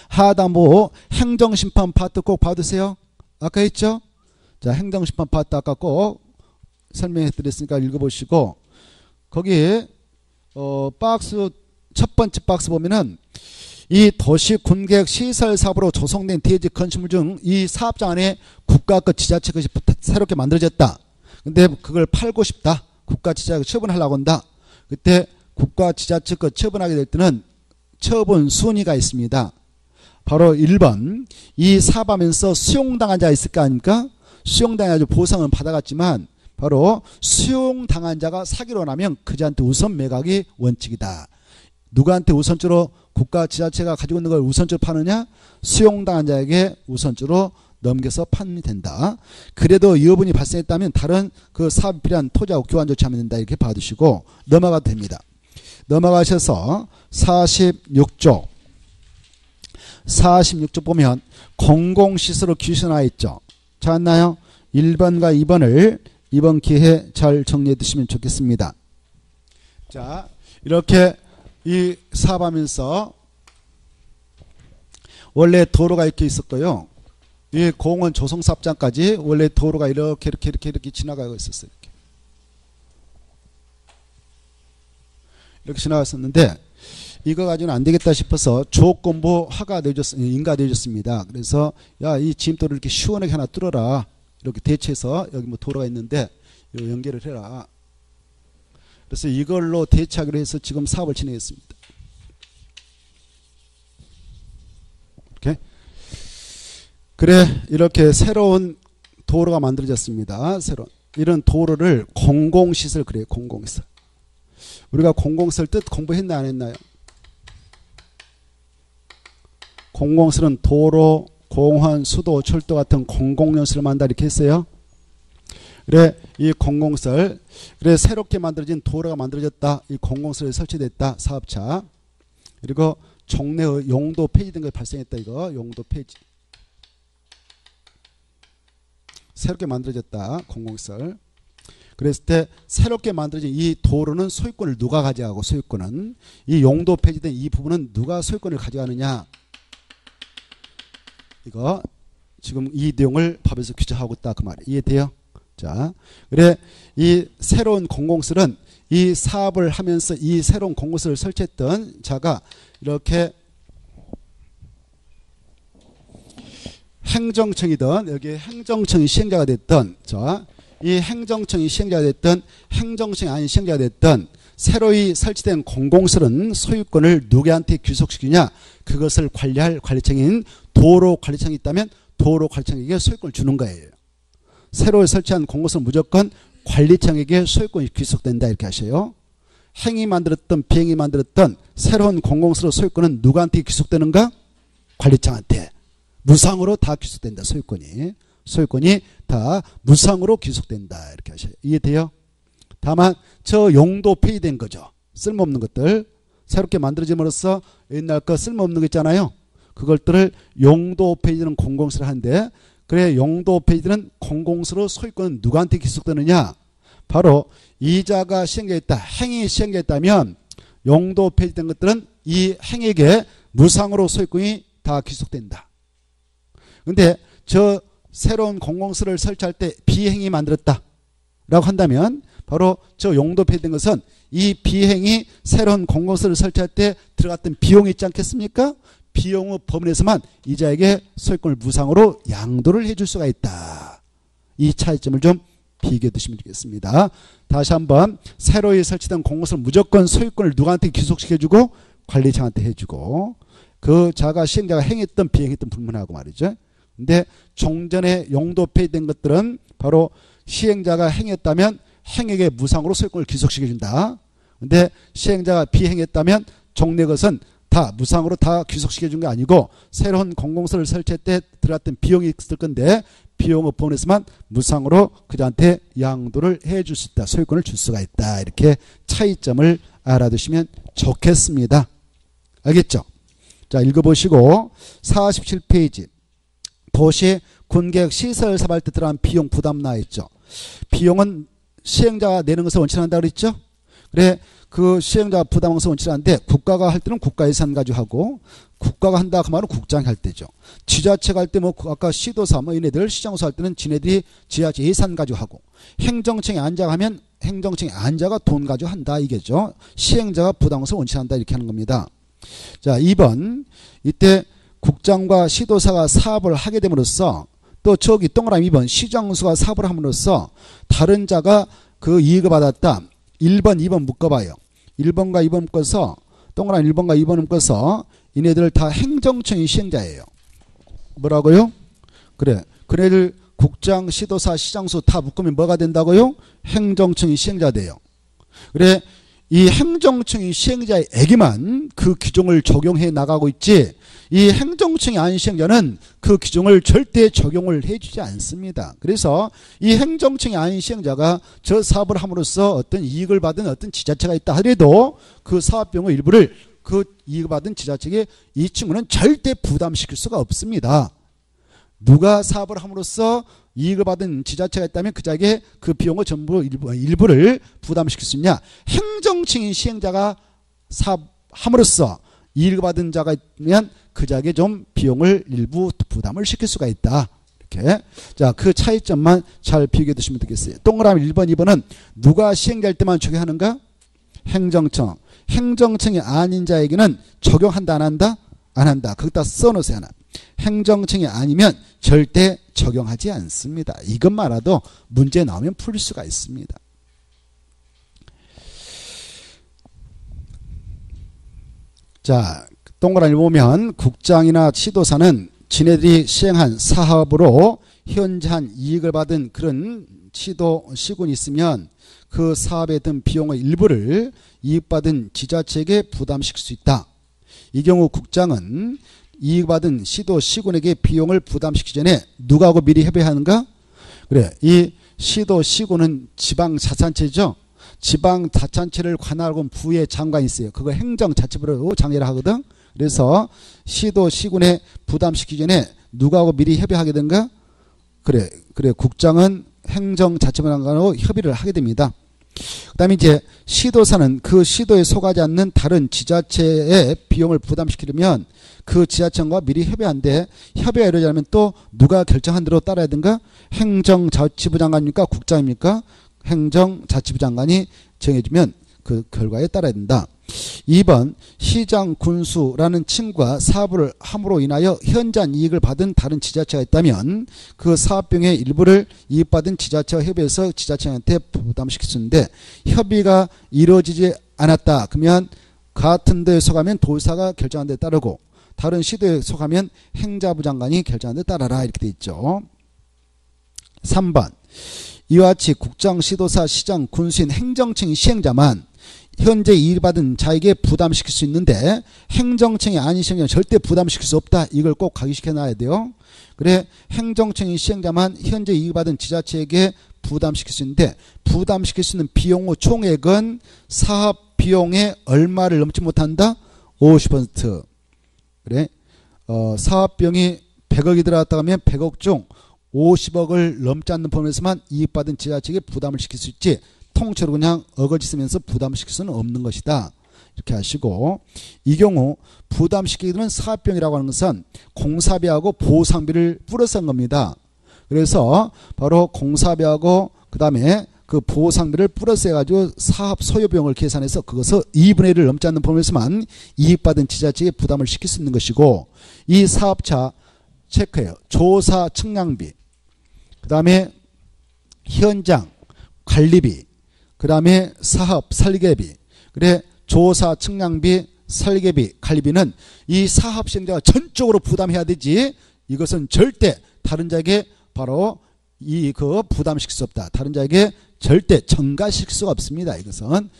Speaker 1: 하단부 행정심판 파트 꼭 받으세요. 아까 했죠? 자, 행정심판 파트 아까 꼭 설명해 드렸으니까 읽어보시고 거기 박스 첫 번째 박스 보면은 이 도시군계획 시설사업으로 조성된 대지 건축물 중 이 사업장 안에 국가과 지자체 것이 새롭게 만들어졌다. 근데 그걸 팔고 싶다. 국가 지자체가 처분하려고 한다. 그때 국가 지자체 것 처분하게 될 때는 처분 순위가 있습니다. 바로 1번 이 사업하면서 수용당한 자가 있을 거 아닙니까? 수용당해가지고 보상은 받아갔지만 바로 수용당한 자가 사기로 나면 그자한테 우선 매각이 원칙이다. 누구한테 우선적으로 국가 지자체가 가지고 있는 걸 우선적으로 파느냐? 수용당한 자에게 우선적으로 넘겨서 판이 된다. 그래도 여분이 발생했다면 다른 그 사업에 필요한 토지하고 교환 조치하면 된다. 이렇게 봐두시고 넘어가도 됩니다. 넘어가셔서 46쪽 46쪽 보면 공공시설로 규정하여 있죠. 찾았나요? 1번과 2번을 이번 기회에 잘 정리해 두시면 좋겠습니다. 자, 이렇게 이 사업하면서 원래 도로가 이렇게 있었고요. 이 공원 조성사업장까지 원래 도로가 이렇게 지나가고 있었어요. 이렇게 지나갔었는데 이거 가지고는 안 되겠다 싶어서 조건부 인가 내줬습니다. 그래서 야, 이 진입도를 이렇게 시원하게 하나 뚫어라. 이렇게 대체해서 여기 뭐 도로가 있는데 연결을 해라. 그래서 이걸로 대체하기로 해서 지금 사업을 진행했습니다. 이렇게. 그래, 이렇게 새로운 도로가 만들어졌습니다. 새로운. 이런 도로를 공공시설 그래요. 공공시설. 우리가 공공시설 뜻 공부했나 안 했나요? 공공시설은 도로, 공원, 수도, 철도 같은 공공연수를 만든다 이렇게 했어요. 그래, 이 공공시설, 그래 새롭게 만들어진 도로가 만들어졌다. 이 공공시설이 설치됐다. 사업차. 그리고 종래의 용도 폐지된 게 발생했다. 이거 용도 폐지. 새롭게 만들어졌다. 공공시설. 그랬을 때 새롭게 만들어진 이 도로는 소유권을 누가 가져가고 소유권은 이 용도 폐지된 이 부분은 누가 소유권을 가져가느냐. 이거 지금 이 내용을 법에서 규정하고 있다 그 말이에요. 이해돼요? 자, 그래 이 새로운 공공시설은 이 사업을 하면서 이 새로운 공공시설을 설치했던 자가 이렇게 행정청이든 여기 행정청이 시행자가 됐던 자, 이 행정청이 시행자가 됐던 행정청이 아닌 시행자가 됐던 새로이 설치된 공공시설은 소유권을 누구한테 귀속시키냐. 그것을 관리할 관리청인 도로관리청이 있다면 도로관리청에게 소유권을 주는 거예요. 새로 설치한 공공시설은 무조건 관리청에게 소유권이 귀속된다 이렇게 하셔요. 행위 만들었던 비행위 만들었던 새로운 공공시설 소유권은 누구한테 귀속되는가? 관리청한테. 무상으로 다 귀속된다. 소유권이 다 무상으로 귀속된다 이렇게 하셔요. 이해돼요? 다만 저 용도 폐지된 거죠. 쓸모없는 것들 새롭게 만들어짐으로써 옛날 거 쓸모없는 거 있잖아요. 그것들을 용도 폐지는 공공시설 하는데 그래 용도 폐지는 공공시설 소유권은 누구한테 귀속되느냐? 바로 이자가 시행자였다. 행위 시행자였다면 용도 폐지된 것들은 이 행위에게 무상으로 소유권이 다 귀속된다. 근데 저 새로운 공공시설을 설치할 때 비행이 만들었다 라고 한다면 바로 저 용도 폐지된 것은 이 비행이 새로운 공공시설을 설치할 때 들어갔던 비용이 있지 않겠습니까? 비용의 범위에서만 이자에게 소유권을 무상으로 양도를 해줄 수가 있다. 이 차이점을 좀 비교해 두시면 되겠습니다. 다시 한번 새로이 설치된 공공시설 무조건 소유권을 누구한테 귀속시켜주고 관리청한테 해주고 그 자가 시행자가 행했던 비행했던 불문하고 말이죠. 근데 종전에 용도 폐지된 것들은 바로 시행자가 행했다면 행에게 무상으로 소유권을 귀속시켜준다. 근데 시행자가 비행했다면 종래 것은 다 무상으로 다 귀속시켜준 게 아니고 새로운 공공시설을 설치할 때 들어갔던 비용이 있을 건데 비용의 범위에서만 무상으로 그자한테 양도를 해줄 수 있다. 소유권을 줄 수가 있다. 이렇게 차이점을 알아두시면 좋겠습니다. 알겠죠? 자, 읽어보시고 47페이지 도시 군계획 시설 사업할 때 들어간 비용 부담 나와 있죠. 비용은 시행자가 내는 것을 원칙한다 그랬죠. 그래 그 시행자가 부담한 것을 원칙하는데 국가가 할 때는 국가 예산 가지고 하고 국가가 한다 그 말은 국장이 할 때죠. 지자체가 할 때 뭐 아까 시도사 뭐 얘네들 시장소 할 때는 지네들이 지자체 예산 가지고 하고 행정청에 앉아 하면 행정청에 앉아가 돈 가지고 한다 이게죠. 시행자가 부담한 것을 원칙한다 이렇게 하는 겁니다. 자 2번 이때 국장과 시도사가 사업을 하게 됨으로써 또 저기 동그라미 2번 시장수가 사업을 함으로써 다른 자가 그 이익을 받았다. 1번 2번 묶어봐요. 1번과 2번 묶어서 동그라미 1번과 2번 묶어서 이네들 다 행정청이 시행자예요. 뭐라고요? 그래 그네들 국장 시도사 시장수 다 묶으면 뭐가 된다고요? 행정청이 시행자 돼요. 그래 이 행정청이 시행자에게만 그 규정을 적용해 나가고 있지 이 행정청이 아닌 시행자는 그 규정을 절대 적용을 해주지 않습니다. 그래서 이 행정청이 아닌 시행자가 저 사업을 함으로써 어떤 이익을 받은 어떤 지자체가 있다 하더라도 그 사업비용의 일부를 그 이익을 받은 지자체에게 이 친구는 절대 부담시킬 수가 없습니다. 누가 사업을 함으로써 이익을 받은 지자체가 있다면 그자에게 그 비용의 전부 일부를 부담시킬 수 있냐. 행정청인 시행자가 사업함으로써 이익을 받은 자가 있으면 그자에게 좀 비용을 일부 부담을 시킬 수가 있다. 이렇게. 자, 그 차이점만 잘 비교해 두시면 되겠어요. 동그라미 1번, 2번은 누가 시행자일 때만 적용하는가? 행정청. 행정청이 아닌 자에게는 적용한다, 안 한다? 안 한다. 거기다 써놓으세요, 하나. 행정청이 아니면 절대 적용하지 않습니다. 이것만 알아도 문제 나오면 풀 수가 있습니다. 자, 동그라미 보면 국장이나 시도사는 지네들이 시행한 사업으로 현저한 이익을 받은 그런 시도 시군이 있으면 그 사업에 든 비용의 일부를 이익받은 지자체에게 부담시킬 수 있다. 이 경우 국장은 이익받은 시도 시군에게 비용을 부담시키기 전에 누구하고 미리 협의하는가? 그래, 이 시도 시군은 지방자치단체죠. 지방자치단체를 관할하고 부의 장관이 있어요. 그거 행정자치부로 장애를 하거든. 그래서 시도 시군에 부담시키기 전에 누구하고 미리 협의하게 된가? 그래 국장은 행정자치부장관하고 협의를 하게 됩니다. 그 다음에 이제 시도사는 그 시도에 속하지 않는 다른 지자체의 비용을 부담시키려면 그 지자체와 미리 협의하는데 협의가 이루어지려면 또 누가 결정한 대로 따라야 된가? 행정자치부 장관입니까? 국장입니까? 행정자치부 장관이 정해주면 그 결과에 따라야 된다. 2번 시장 군수라는 친구가 사업을 함으로 인하여 현저한 이익을 받은 다른 지자체가 있다면 그 사업비용의 일부를 이익받은 지자체와 협의해서 지자체한테 부담시킬 수 있는데 협의가 이루어지지 않았다. 그러면 같은 데에 속하면 도지사가 결정한 데 따르고 다른 시도에 속하면 행자부 장관이 결정한 데 따라라 이렇게 돼 있죠. 3번 이와 같이 국장, 시도사, 시장, 군수인 행정청이 시행자만 현재 이익 받은 자에게 부담시킬 수 있는데 행정청이 아닌 시행자는 절대 부담시킬 수 없다. 이걸 꼭 각인시켜 놔야 돼요. 그래 행정청이 시행자만 현재 이익 받은 지자체에게 부담시킬 수 있는데 부담시킬 수 있는 비용의 총액은 사업 비용의 얼마를 넘지 못한다? 50%. 그래 사업 비용이 100억이 들어갔다 하면 100억 중 50억을 넘지 않는 범위에서만 이익받은 지자체에게 부담을 시킬 수 있지 통째로 그냥 어거지 쓰면서 부담시킬 수는 없는 것이다. 이렇게 하시고 이 경우 부담시키게 되면 사업비용이라고 하는 것은 공사비하고 보상비를 플러스 한 겁니다. 그래서 바로 공사비하고 그 다음에 그 보상비를 플러스 해가지고 사업 소요비용을 계산해서 그것을 2분의 1을 넘지 않는 범위에서만 이익받은 지자체에 부담을 시킬 수 있는 것이고 이 사업차 체크해요. 조사 측량비 그 다음에 현장 관리비 그 다음에 사업 설계비 그래 조사 측량비 설계비 관리비는 이 사업 시행자가 전적으로 부담해야 되지 이것은 절대 다른 자에게 바로 그 부담시킬 수 없다. 다른 자에게 절대 전가시킬 수가 없습니다. 이것은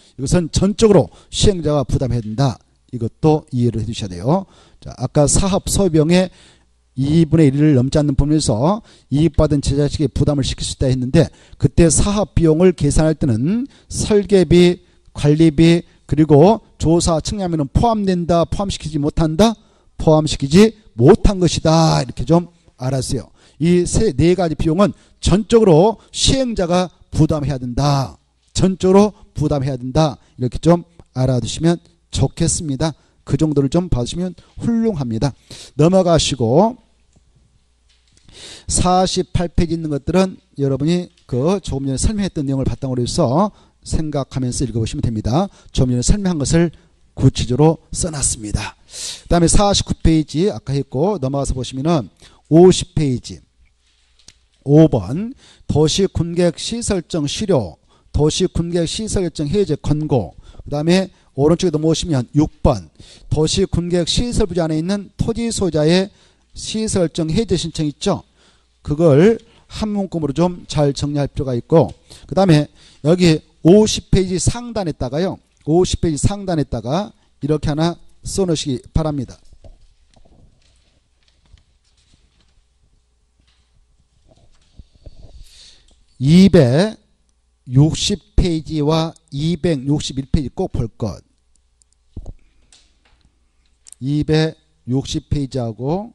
Speaker 1: 전적으로 시행자가 부담해야 된다. 이것도 이해를 해 주셔야 돼요. 자, 아까 사업 소비용의 2분의 1을 넘지 않는 범위에서 이익받은 지자체에게 부담을 시킬 수 있다 했는데 그때 사업 비용을 계산할 때는 설계비, 관리비 그리고 조사 측량비는 포함된다, 포함시키지 못한다, 포함시키지 못한 것이다. 이렇게 좀 알았어요. 이 네 가지 비용은 전적으로 시행자가 부담해야 된다. 전적으로 부담해야 된다. 이렇게 좀 알아두시면 좋겠습니다. 그 정도를 좀 봐주시면 훌륭합니다. 넘어가시고 48페이지 있는 것들은 여러분이 그 조금 전에 설명했던 내용을 바탕으로 해서 생각하면서 읽어보시면 됩니다. 조금 전에 설명한 것을 구체적으로 써놨습니다. 그 다음에 49페이지 아까 했고 넘어가서 보시면은 50페이지 5번 도시군객시설정 시료 도시군객시설정 해제 권고 그 다음에 오른쪽에 넘어오시면 6번 도시군객시설부지 안에 있는 토지 소유자의 시설정 해제 신청 있죠. 그걸 한 문구로 좀 잘 정리할 필요가 있고 그 다음에 여기 50페이지 상단에다가요. 50페이지 상단에다가 이렇게 하나 써놓으시기 바랍니다. (260페이지와) (261페이지) 꼭 볼 것. 260페이지하고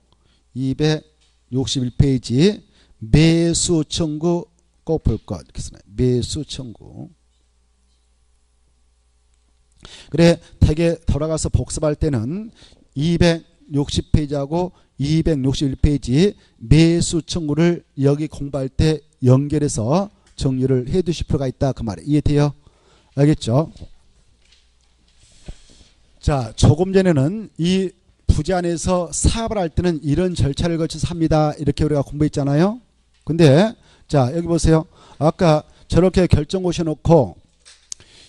Speaker 1: 261페이지 매수 청구 꼭 볼 것. 이렇게 쓰나요? 매수 청구. 그래 되게 돌아가서 복습할 때는 260페이지하고 261페이지 매수 청구를 여기 공부할 때 연결해서 정리를 해 두실 필요가 있다. 그 말이에요. 이해돼요? 알겠죠? 자, 조금 전에는 이 부지 안에서 사업을 할 때는 이런 절차를 거쳐서 합니다. 이렇게 우리가 공부했잖아요. 근데 자 여기 보세요. 아까 저렇게 결정 고셔놓고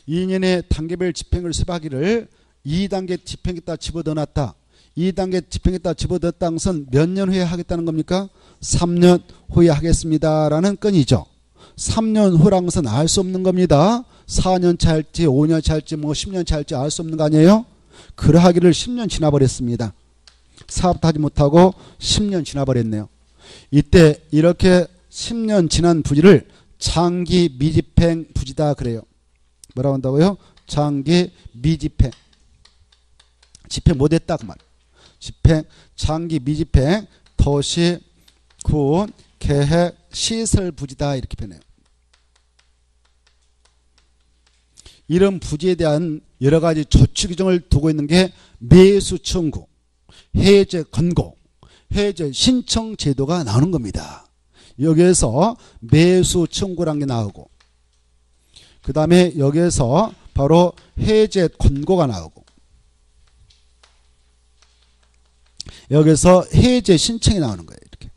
Speaker 1: 2년의 단계별 집행을 수립하기를 2단계 집행했다 집어넣어놨다. 2단계 집행했다 집어넣었다는 것은 몇 년 후에 하겠다는 겁니까? 3년 후에 하겠습니다라는 건이죠. 3년 후라는 것은 알 수 없는 겁니다. 4년 차 할지 5년 차 할지 뭐 10년 차 할지 알 수 없는 거 아니에요? 그러하기를 10년 지나버렸습니다. 사업도 하지 못하고 10년 지나버렸네요. 이때 이렇게 10년 지난 부지를 장기 미집행 부지다 그래요. 뭐라고 한다고요? 장기 미집행. 집행 못했다 그 말. 집행, 장기 미집행, 도시, 군, 계획, 시설 부지다 이렇게 표현해요. 이런 부지에 대한 여러 가지 조치 규정을 두고 있는 게 매수 청구, 해제 권고, 해제 신청 제도가 나오는 겁니다. 여기에서 매수 청구라는 게 나오고 그 다음에 여기에서 바로 해제 권고가 나오고 여기서 해제 신청이 나오는 거예요. 이렇게.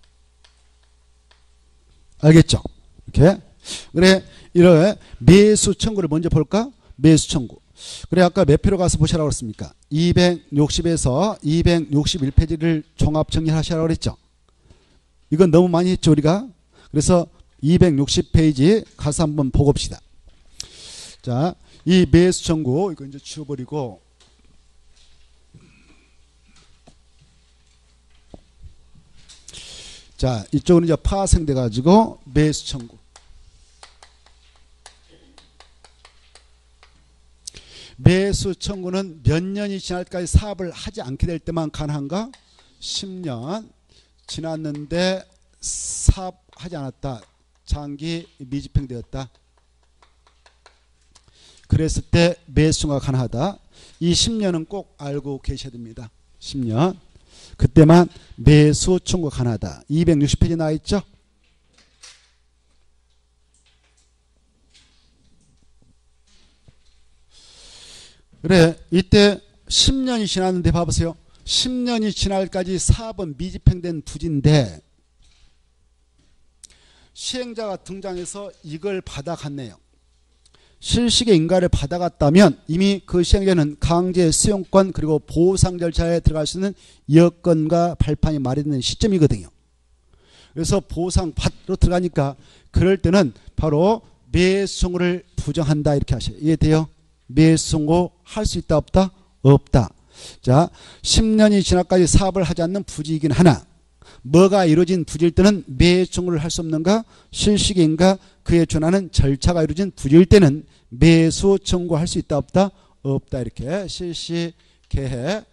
Speaker 1: 알겠죠? 이렇게. 그래, 이런 매수 청구를 먼저 볼까? 매수 청구. 그래, 아까 몇 표로 가서 보시라고 했습니까? 260에서 261페이지를 종합 정리하시라고 그랬죠? 이건 너무 많이 했죠, 우리가? 그래서 260페이지 가서 한번 보고 봅시다. 자, 이 매수 청구, 이거 이제 지워버리고, 자, 이쪽은 이제 파생돼 가지고 매수 청구. 매수 청구는 몇 년이 지날까지 사업을 하지 않게 될 때만 가능한가? 10년 지났는데 사업하지 않았다. 장기 미집행되었다. 그랬을 때 매수가 가능하다. 이 10년은 꼭 알고 계셔야 됩니다. 10년. 그때만 매수 청구가 가능하다. 260페이지 나와 있죠? 그래, 이때 10년이 지났는데 봐보세요. 10년이 지날까지 사업은 미집행된 부지인데 시행자가 등장해서 이걸 받아갔네요. 실식의 인가를 받아갔다면 이미 그 시행자는 강제 수용권 그리고 보상 절차에 들어갈 수 있는 여건과 발판이 마련된 시점이거든요. 그래서 보상 받으러 들어가니까 그럴 때는 바로 매수 청구를 부정한다 이렇게 하셔요. 이해돼요? 매수 청구 할 수 있다 없다? 없다. 자, 10년이 지나까지 사업을 하지 않는 부지이긴 하나 뭐가 이루어진 부지일 때는 매수 청구를 할 수 없는가? 실식인가 그에 준하는 절차가 이루어진 부지일 때는 매수 청구할 수 있다 없다? 없다. 이렇게 실시 계획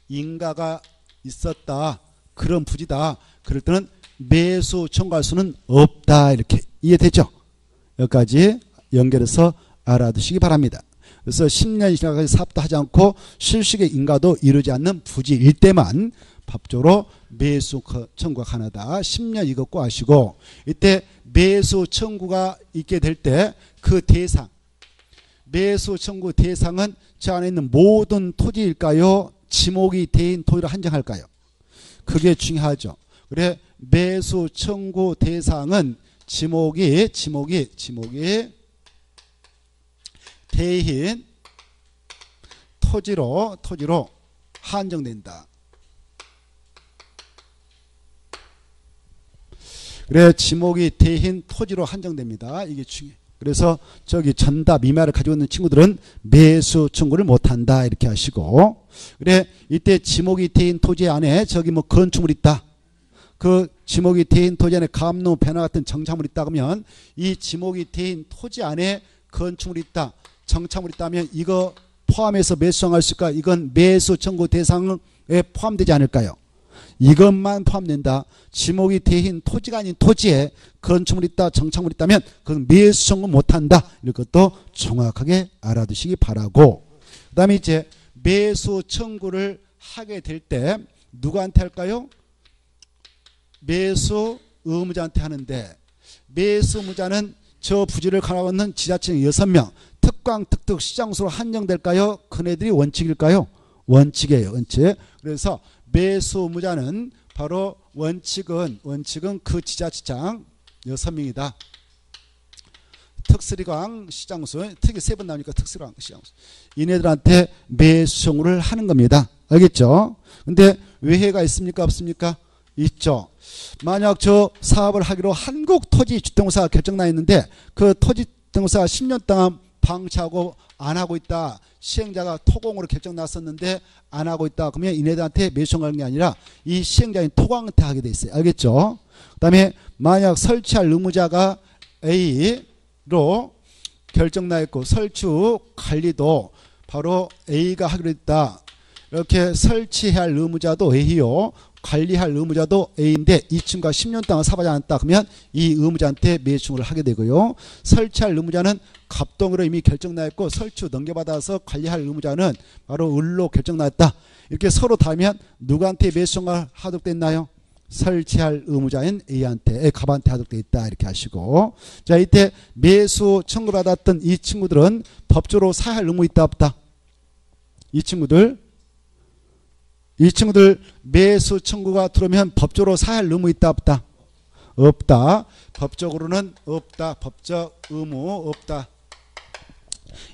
Speaker 1: 인가가 있었다. 그런 부지다. 그럴 때는 매수 청구할 수는 없다. 이렇게 이해되죠? 여기까지 연결해서 알아두시기 바랍니다. 그래서 10년이 지나까지 사업도 하지 않고 실식의 인가도 이루지 않는 부지일 때만 법적으로 매수 청구가 가능하다. 10년 이거 꼭 아시고 이때 매수 청구가 있게 될 때 그 대상 매수 청구 대상은 저 안에 있는 모든 토지일까요? 지목이 대인 토지로 한정할까요? 그게 중요하죠. 그래 매수 청구 대상은 지목이 대인 토지로 한정된다. 그래 지목이 대인 토지로 한정됩니다. 이게 중요해요. 그래서 저기 전답 이마를 가지고 있는 친구들은 매수 청구를 못한다 이렇게 하시고 그래 이때 지목이 대인 토지 안에 저기 뭐 건축물이 있다. 그 지목이 대인 토지 안에 감로 배너 같은 정착물이 있다 그러면 이 지목이 대인 토지 안에 건축물이 있다. 정착물이 있다면 이거 포함해서 매수 청구할 수 있을까? 이건 매수 청구 대상에 포함되지 않을까요? 이것만 포함된다. 지목이 대인 토지가 아닌 토지에 건축물이 있다, 정착물이 있다면 그건 매수 청구 못한다. 이것도 정확하게 알아두시기 바라고 그 다음에 이제 매수 청구를 하게 될 때 누구한테 할까요? 매수 의무자한테 하는데 매수 의무자는 저 부지를 가나고 있는 지자체 6명 특광, 특특, 시장수로 한정될까요? 그네들이 원칙일까요? 원칙이에요. 원칙. 그래서 매수 의무자는 바로 원칙은 그 지자체장 6명이다. 특수리강 시장수, 특이 3번 나오니까 특수리강 시장수. 이네들한테 매수 청구를 하는 겁니다. 알겠죠? 근데 외해가 있습니까? 없습니까? 있죠. 만약 저 사업을 하기로 한국토지주택공사가 결정나 있는데 그 토지주택공사가 10년 동안 방치하고 안 하고 있다. 시행자가 토공으로 결정났었는데 안 하고 있다. 그러면 이네들한테 매수 청구하는 게 아니라 이 시행자인 토광한테 하게 돼 있어요. 알겠죠? 그 다음에 만약 설치할 의무자가 A로 결정나 있고 설치 관리도 바로 A가 하기로 했다. 이렇게 설치해야 할 의무자도 A요. 관리할 의무자도 A인데 이 친구가 10년 동안 사업하지 않았다. 그러면 이 의무자한테 매수를 하게 되고요. 설치할 의무자는 갑동으로 이미 결정나 있고 설치 넘겨받아서 관리할 의무자는 바로 을로 결정나였다. 이렇게 서로 다르면 누구한테 매수가 하도됐나요? 설치할 의무자인 A한테, 갑한테 하도돼 있다. 이렇게 하시고. 자, 이때 매수 청구받았던 이 친구들은 법적으로 사할 의무 있다 없다? 이 친구들 매수 청구가 들어오면 법적으로 사할 의무 있다 없다? 없다. 법적으로는 없다. 법적 의무 없다.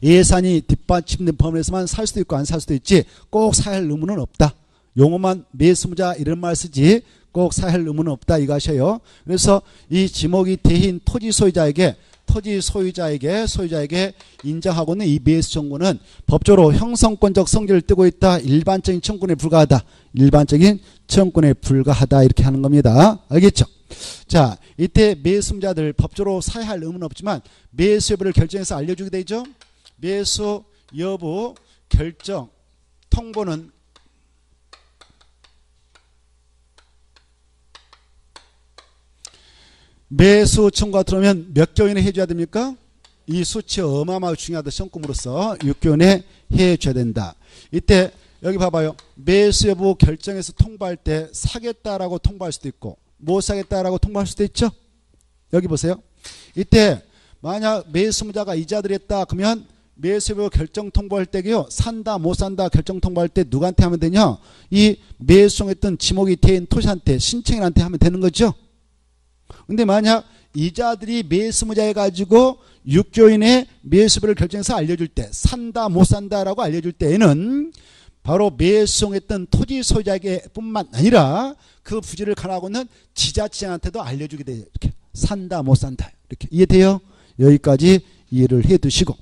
Speaker 1: 예산이 뒷받침된 범위에서만 살 수도 있고 안 살 수도 있지 꼭 사할 의무는 없다. 용어만 매수무자 이런 말 쓰지 꼭 사할 의무는 없다 이거 하셔요. 그래서 이 지목이 대인 토지 소유자에게 인정하고는 이 매수 청구는 법적으로 형성권적 성질을 띠고 있다. 일반적인 청구권에 불과하다. 일반적인 청구권에 불과하다. 이렇게 하는 겁니다. 알겠죠? 자, 이때 매수자들 법적으로 사야 할 의무는 없지만 매수 여부를 결정해서 알려주게 되죠. 매수 여부 결정 통보는 매수 청구가 들어오면 몇 개월 이내 해줘야 됩니까? 이 수치 어마어마하게 중요하다. 시험금으로서 6개월 이내 해줘야 된다. 이때 여기 봐봐요. 매수 여부 결정해서 통보할 때 사겠다라고 통보할 수도 있고 못 사겠다라고 통보할 수도 있죠. 여기 보세요. 이때 만약 매수무자가 이자들 했다 그러면 매수 여부 결정 통보할 때요. 산다 못 산다 결정 통보할 때 누구한테 하면 되냐? 이 매수청했던 지목이 대인 토지한테 신청인한테 하면 되는 거죠. 근데 만약 이자들이 매수무자 해가지고 6개월 이내에 매수를 결정해서 알려줄 때 산다 못 산다라고 알려줄 때에는 바로 매수했던 토지 소유자에게 뿐만 아니라 그 부지를 관할하고 있는 지자체한테도 알려주게 돼요. 이렇게 산다 못 산다 이렇게 이해돼요? 여기까지 이해를 해 두시고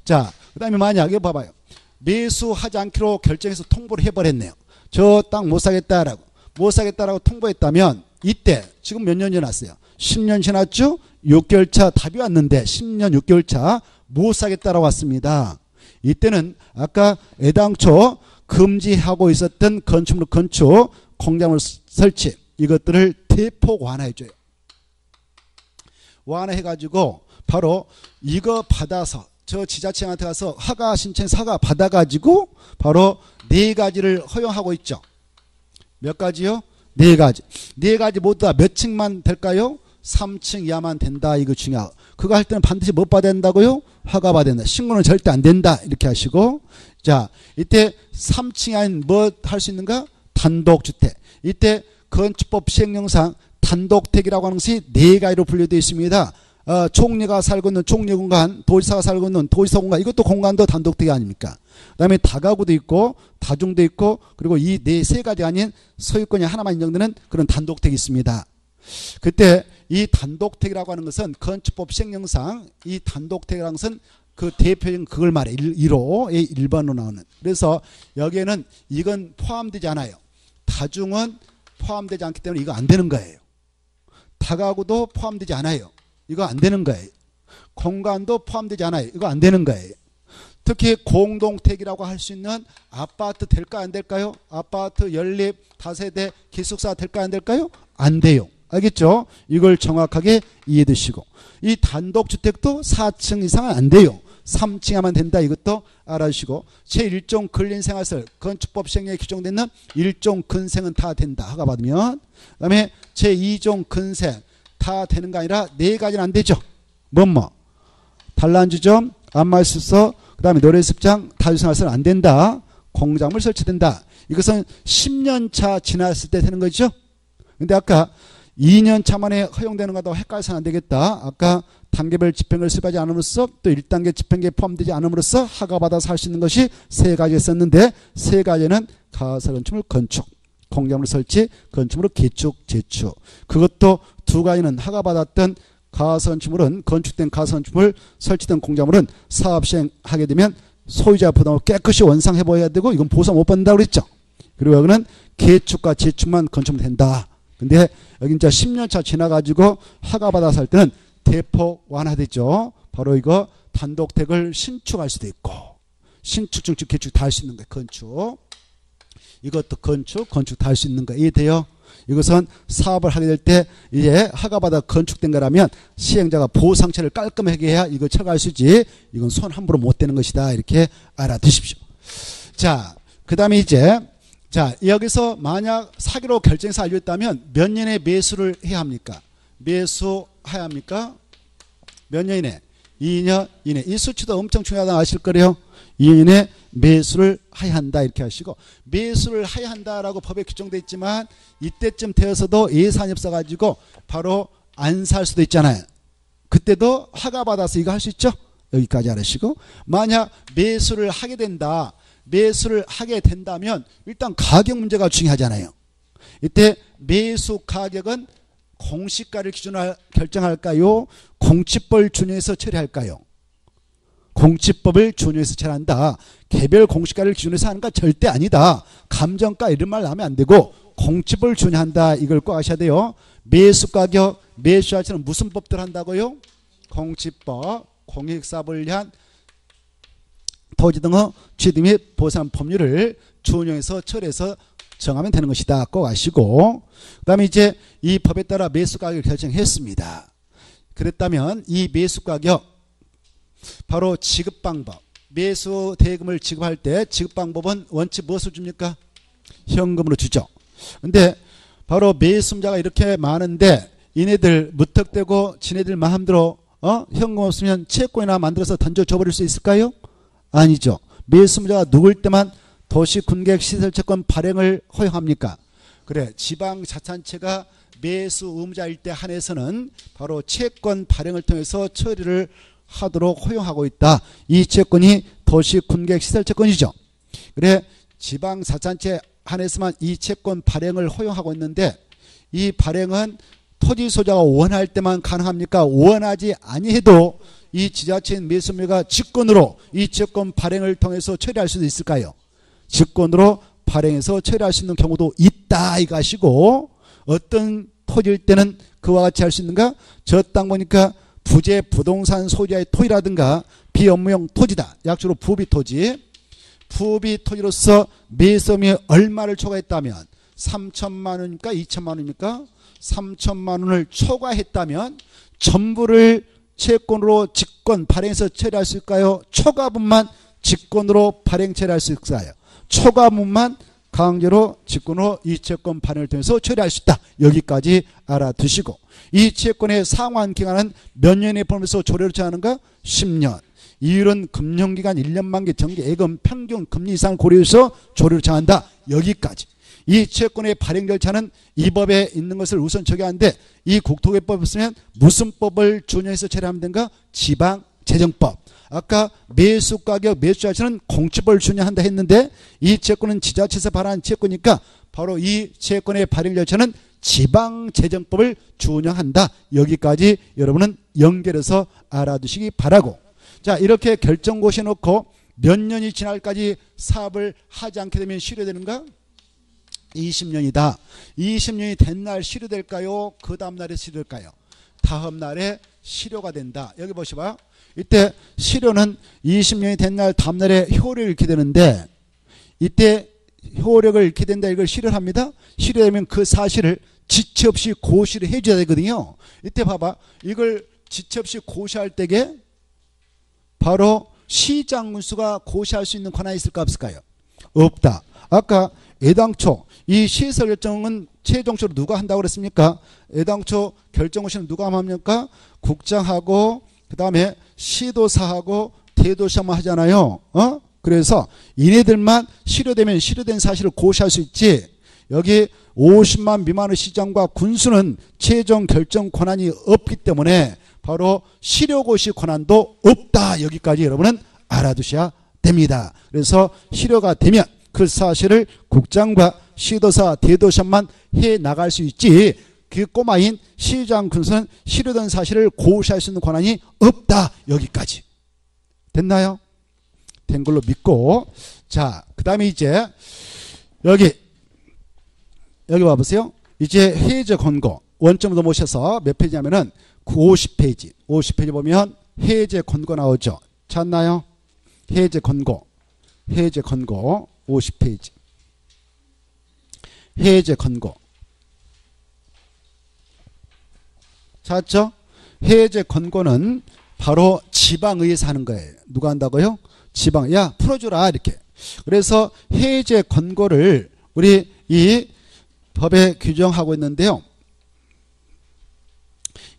Speaker 1: 자 그 다음에 만약 이거 봐봐요. 매수하지 않기로 결정해서 통보를 해버렸네요. 저 땅 못 사겠다라고 통보했다면 이때 지금 몇 년 지났어요? 10년 지났죠? 6개월 차 답이 왔는데 10년 6개월 차 못 사겠다라고 왔습니다. 이때는 아까 애당초 금지하고 있었던 건축물 건축, 공작물 설치 이것들을 대폭 완화해줘요. 완화해가지고 바로 이거 받아서 저 지자체한테 가서 허가 신청 사과 받아가지고 바로 4가지를 허용하고 있죠. 몇 가지요? 4가지. 4가지 모두 다 몇 층만 될까요? 3층 이하만 된다. 이거 중요하고. 그거 할 때는 반드시 못 받아야 된다고요? 허가 받아야 된다. 신고는 절대 안 된다. 이렇게 하시고. 자, 이때 3층 아닌 뭐 할 수 있는가? 단독주택. 이때 건축법 시행령상 단독택이라고 하는 것이 4가지로 분류되어 있습니다. 총리가 살고 있는 총리공간, 도지사가 살고 있는 도지사 공간, 이것도 공간도 단독택이 아닙니까? 그 다음에 다가구도 있고 다중도 있고 그리고 이 3가지 아닌 소유권이 하나만 인정되는 그런 단독택이 있습니다. 그때 이 단독택이라고 하는 것은 건축법 시행령상 이 단독택이라는 것은 그 대표적인 그걸 말해 1호의 1번으로 나오는. 그래서 여기에는 이건 포함되지 않아요. 다중은 포함되지 않기 때문에 이거 안 되는 거예요. 다가구도 포함되지 않아요. 이거 안 되는 거예요. 공간도 포함되지 않아요. 이거 안 되는 거예요. 특히 공동택이라고 할 수 있는 아파트 될까요? 안 될까요? 아파트 연립 다세대 기숙사 될까요? 안 될까요? 안 돼요. 알겠죠? 이걸 정확하게 이해해 두시고 이 단독주택도 4층 이상은 안 돼요. 3층 하면 된다. 이것도 알아주시고 제1종 근린생활시설 건축법 시행령에 규정되는 1종 근생은 다 된다. 허가 받으면 그 다음에 제2종 근생 다 되는 거 아니라 4가지는 안 되죠. 뭐뭐 단란주점 안마수서 그 다음에 노래습장 다주생활시설 안 된다. 공작물 설치된다. 이것은 10년 차 지났을 때 되는 거죠. 근데 아까 2년 차 만에 허용되는 것도 헷갈려서는 안 되겠다. 아까 단계별 집행을 수립하지 않음으로써 또 1단계 집행계에 포함되지 않음으로써 허가받아서 할 수 있는 것이 세 가지 있었는데 세 가지는 가설건축물 건축, 공작물 설치, 건축물로 기축, 재축. 그것도 두 가지는 허가받았던 가설건축물은 건축된 가설건축물 설치된 공작물은 사업 시행하게 되면 소유자 부담을 깨끗이 원상해 보여야 되고 이건 보상 못 받는다고 그랬죠. 그리고 여기는 개축과 재축만 건축하면 된다. 근데 여기 이제 10년차 지나가지고 허가받아서 할 때는 대폭 완화되죠. 바로 이거 단독택을 신축할 수도 있고 신축, 증축, 개축 다 할 수 있는 거예요. 건축. 이것도 건축, 건축 다 할 수 있는 거 이해돼요? 이것은 사업을 하게 될 때 이제 허가받아 건축된 거라면 시행자가 보상처를 깔끔하게 해야 이거 처리할 수 있지. 이건 손 함부로 못 대는 것이다. 이렇게 알아두십시오. 자, 그 다음에 이제 자 여기서 만약 사기로 결정해서 알렸다면 몇 년에 매수를 해야 합니까? 매수해야 합니까? 몇 년 이내? 2년 이내. 이 수치도 엄청 중요하다고 아실 거래요. 2년 이내 매수를 해야 한다 이렇게 하시고 매수를 해야 한다라고 법에 규정되어 있지만 이때쯤 되어서도 예산이 없어가지고 바로 안 살 수도 있잖아요. 그때도 허가받아서 이거 할 수 있죠. 여기까지 알으시고 만약 매수를 하게 된다. 매수를 하게 된다면 일단 가격 문제가 중요하잖아요. 이때 매수 가격은 공시가를 기준으로 결정할까요? 공치법을 준용해서 처리할까요? 공치법을 준용해서 처리한다. 개별 공시가를 기준해서 하는 거 절대 아니다. 감정가 이런 말 나오면 안 되고 공치법을 준용한다. 이걸 꼭 아셔야 돼요. 매수가격, 매수할때는 무슨 법들 한다고요? 공치법, 공익사업을 위한 토지 등의 취득 및 보상 법률을 준용해서 처리해서 정하면 되는 것이다. 꼭 아시고 그 다음에 이제 이 법에 따라 매수가격을 결정했습니다. 그랬다면 이 매수가격 바로 지급방법 매수 대금을 지급할 때 지급방법은 원칙 무엇을 줍니까? 현금으로 주죠. 근데 바로 매수자가 이렇게 많은데 이네들 무턱대고 지네들 마음대로 현금 없으면 채권이나 만들어서 던져줘버릴 수 있을까요? 아니죠. 매수자가 누굴 때만 도시군객시설채권 발행을 허용합니까? 그래 지방자치단체가 매수 의무자일 때 한해서는 바로 채권 발행을 통해서 처리를 하도록 허용하고 있다. 이 채권이 도시군객시설채권이죠. 그래 지방자치단체 한해서만 이 채권 발행을 허용하고 있는데 이 발행은 토지 소유자가 원할 때만 가능합니까? 원하지 아니해도 이 지자체인 매수업체가 직권으로 이 채권 발행을 통해서 처리할 수도 있을까요? 직권으로 발행해서 처리할 수 있는 경우도 있다 이거 아시고 어떤 토지일 때는 그와 같이 할 수 있는가? 저 땅 보니까 부재 부동산 소유자의 토지라든가 비업무용 토지다. 약주로 부비토지. 부비토지로서 매수업이 얼마를 초과했다면 3천만 원입니까? 2천만 원입니까? 3천만 원을 초과했다면 전부를 채권으로 직권 발행해서 처리할 수 있을까요? 초과분만 직권으로 발행 처리할 수 있을까요? 초과분만 강제로 직권으로 이 채권 발행을 통해서 처리할 수 있다. 여기까지 알아두시고 이 채권의 상환 기간은 몇 년에 포함해서 조례로 정하는가? 10년. 이율은 금융기간 1년 만기 정기 예금 평균 금리 이상을 고려해서 조례로 정한다. 여기까지. 이 채권의 발행 절차는 이 법에 있는 것을 우선 적용하는데 이 국토개법에 없으면 무슨 법을 준용해서 처리하면 되는가? 지방재정법. 아까 매수가격, 매수자체는 공치법을 준용한다 했는데 이 채권은 지자체에서 발행한 채권이니까 바로 이 채권의 발행 절차는 지방재정법을 준용한다. 여기까지 여러분은 연결해서 알아두시기 바라고 자 이렇게 결정고시해 놓고 몇 년이 지날까지 사업을 하지 않게 되면 실효되는가? 20년이다. 20년이 된 날 실효될까요? 그 다음 날에 실효될까요? 다음 날에 실효가 된다. 여기 보시봐. 이때 실효는 20년이 된 날 다음 날에 효력을 잃게 되는데 이때 효력을 잃게 된다. 이걸 실효를 합니다. 실효되면 그 사실을 지체 없이 고시를 해줘야 되거든요. 이때 봐봐. 이걸 지체 없이 고시할 때에 바로 시장군수가 고시할 수 있는 권한이 있을까 없을까요? 없다. 아까 애당초 이 시설 결정은 최종적으로 누가 한다고 그랬습니까? 애당초 결정고시는 누가 합니까? 국장하고 그 다음에 시도사하고 대도시장만 하잖아요. 그래서 이네들만 실효되면 실효된 사실을 고시할 수 있지 여기 50만 미만의 시장과 군수는 최종 결정 권한이 없기 때문에 바로 실효고시 권한도 없다. 여기까지 여러분은 알아두셔야 됩니다. 그래서 실효가 되면 그 사실을 국장과 시도사, 대도시장만 해 나갈 수 있지 그 꼬마인 시장, 군수는 실효된 사실을 고시할 수 있는 권한이 없다. 여기까지. 됐나요? 된 걸로 믿고 자, 그 다음에 이제 여기 봐보세요. 이제 해제 권고 원점으로 모셔서 몇 페이지냐면은 50페이지. 50페이지 보면 해제 권고 나오죠. 찾나요? 해제 권고 50페이지. 해제 권고 찾죠? 해제 권고는 바로 지방의회에서 하는 거예요. 누가 한다고요? 지방. 야, 풀어주라 이렇게. 그래서 해제 권고를 우리 이 법에 규정하고 있는데요.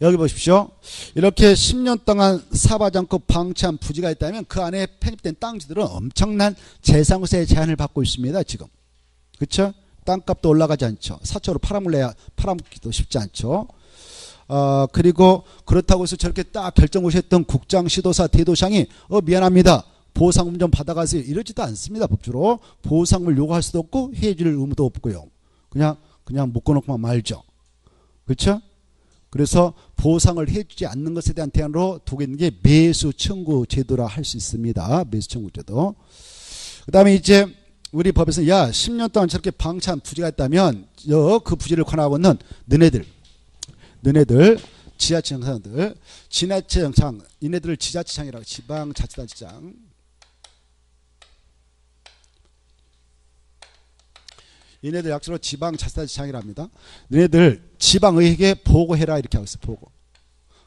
Speaker 1: 여기 보십시오. 이렇게 10년 동안 사바지 않고 방치한 부지가 있다면 그 안에 편입된 땅지들은 엄청난 재산세 제한을 받고 있습니다. 지금. 그렇죠? 땅값도 올라가지 않죠. 사초로 팔아먹기도 쉽지 않죠. 그리고 그렇다고 해서 저렇게 딱 결정고시했던 국장, 시도사, 대도시장이 미안합니다. 보상금 좀 받아가세요. 이러지도 않습니다. 법주로. 보상금을 요구할 수도 없고 해줄 의무도 없고요. 그냥 묶어놓고만 말죠. 그렇죠? 그래서 보상을 해주지 않는 것에 대한 대안으로 두고 있는 게 매수 청구 제도라 할 수 있습니다. 매수 청구 제도. 그 다음에 이제 우리 법에서 야 10년 동안 저렇게 방치한 부지가 있다면 그 부지를 관하고 있는 너네들 지자체장들 지자체장 이네들을 지자체장이라고 지방자치단체장 얘네들 약수로 지방자치단체장이랍니다. 너네들 지방의회에 보고해라 이렇게 하고 있어요. 보고.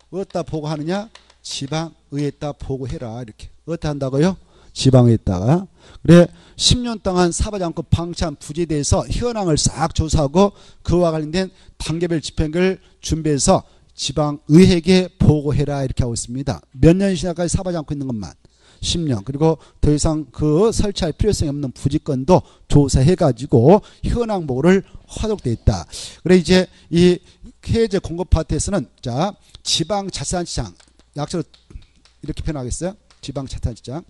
Speaker 1: 어디다 보고하느냐? 지방의회에다 보고해라 이렇게. 어디다 한다고요? 지방의회에다가. 그래 10년 동안 사바지 않고 방치한 부지에 대해서 현황을 싹 조사하고 그와 관련된 단계별 집행을 준비해서 지방의회에 보고해라 이렇게 하고 있습니다. 몇 년 시간까지 사바지 않고 있는 것만. 10년. 그리고 더 이상 그 설치할 필요성이 없는 부지건도 조사해가지고 현황 보고를 하도록 되어 있다. 그래 이제 이 해제 공급 파트에서는 자 지방자치단체장 약속으로 이렇게 표현하겠어요. 지방자치단체장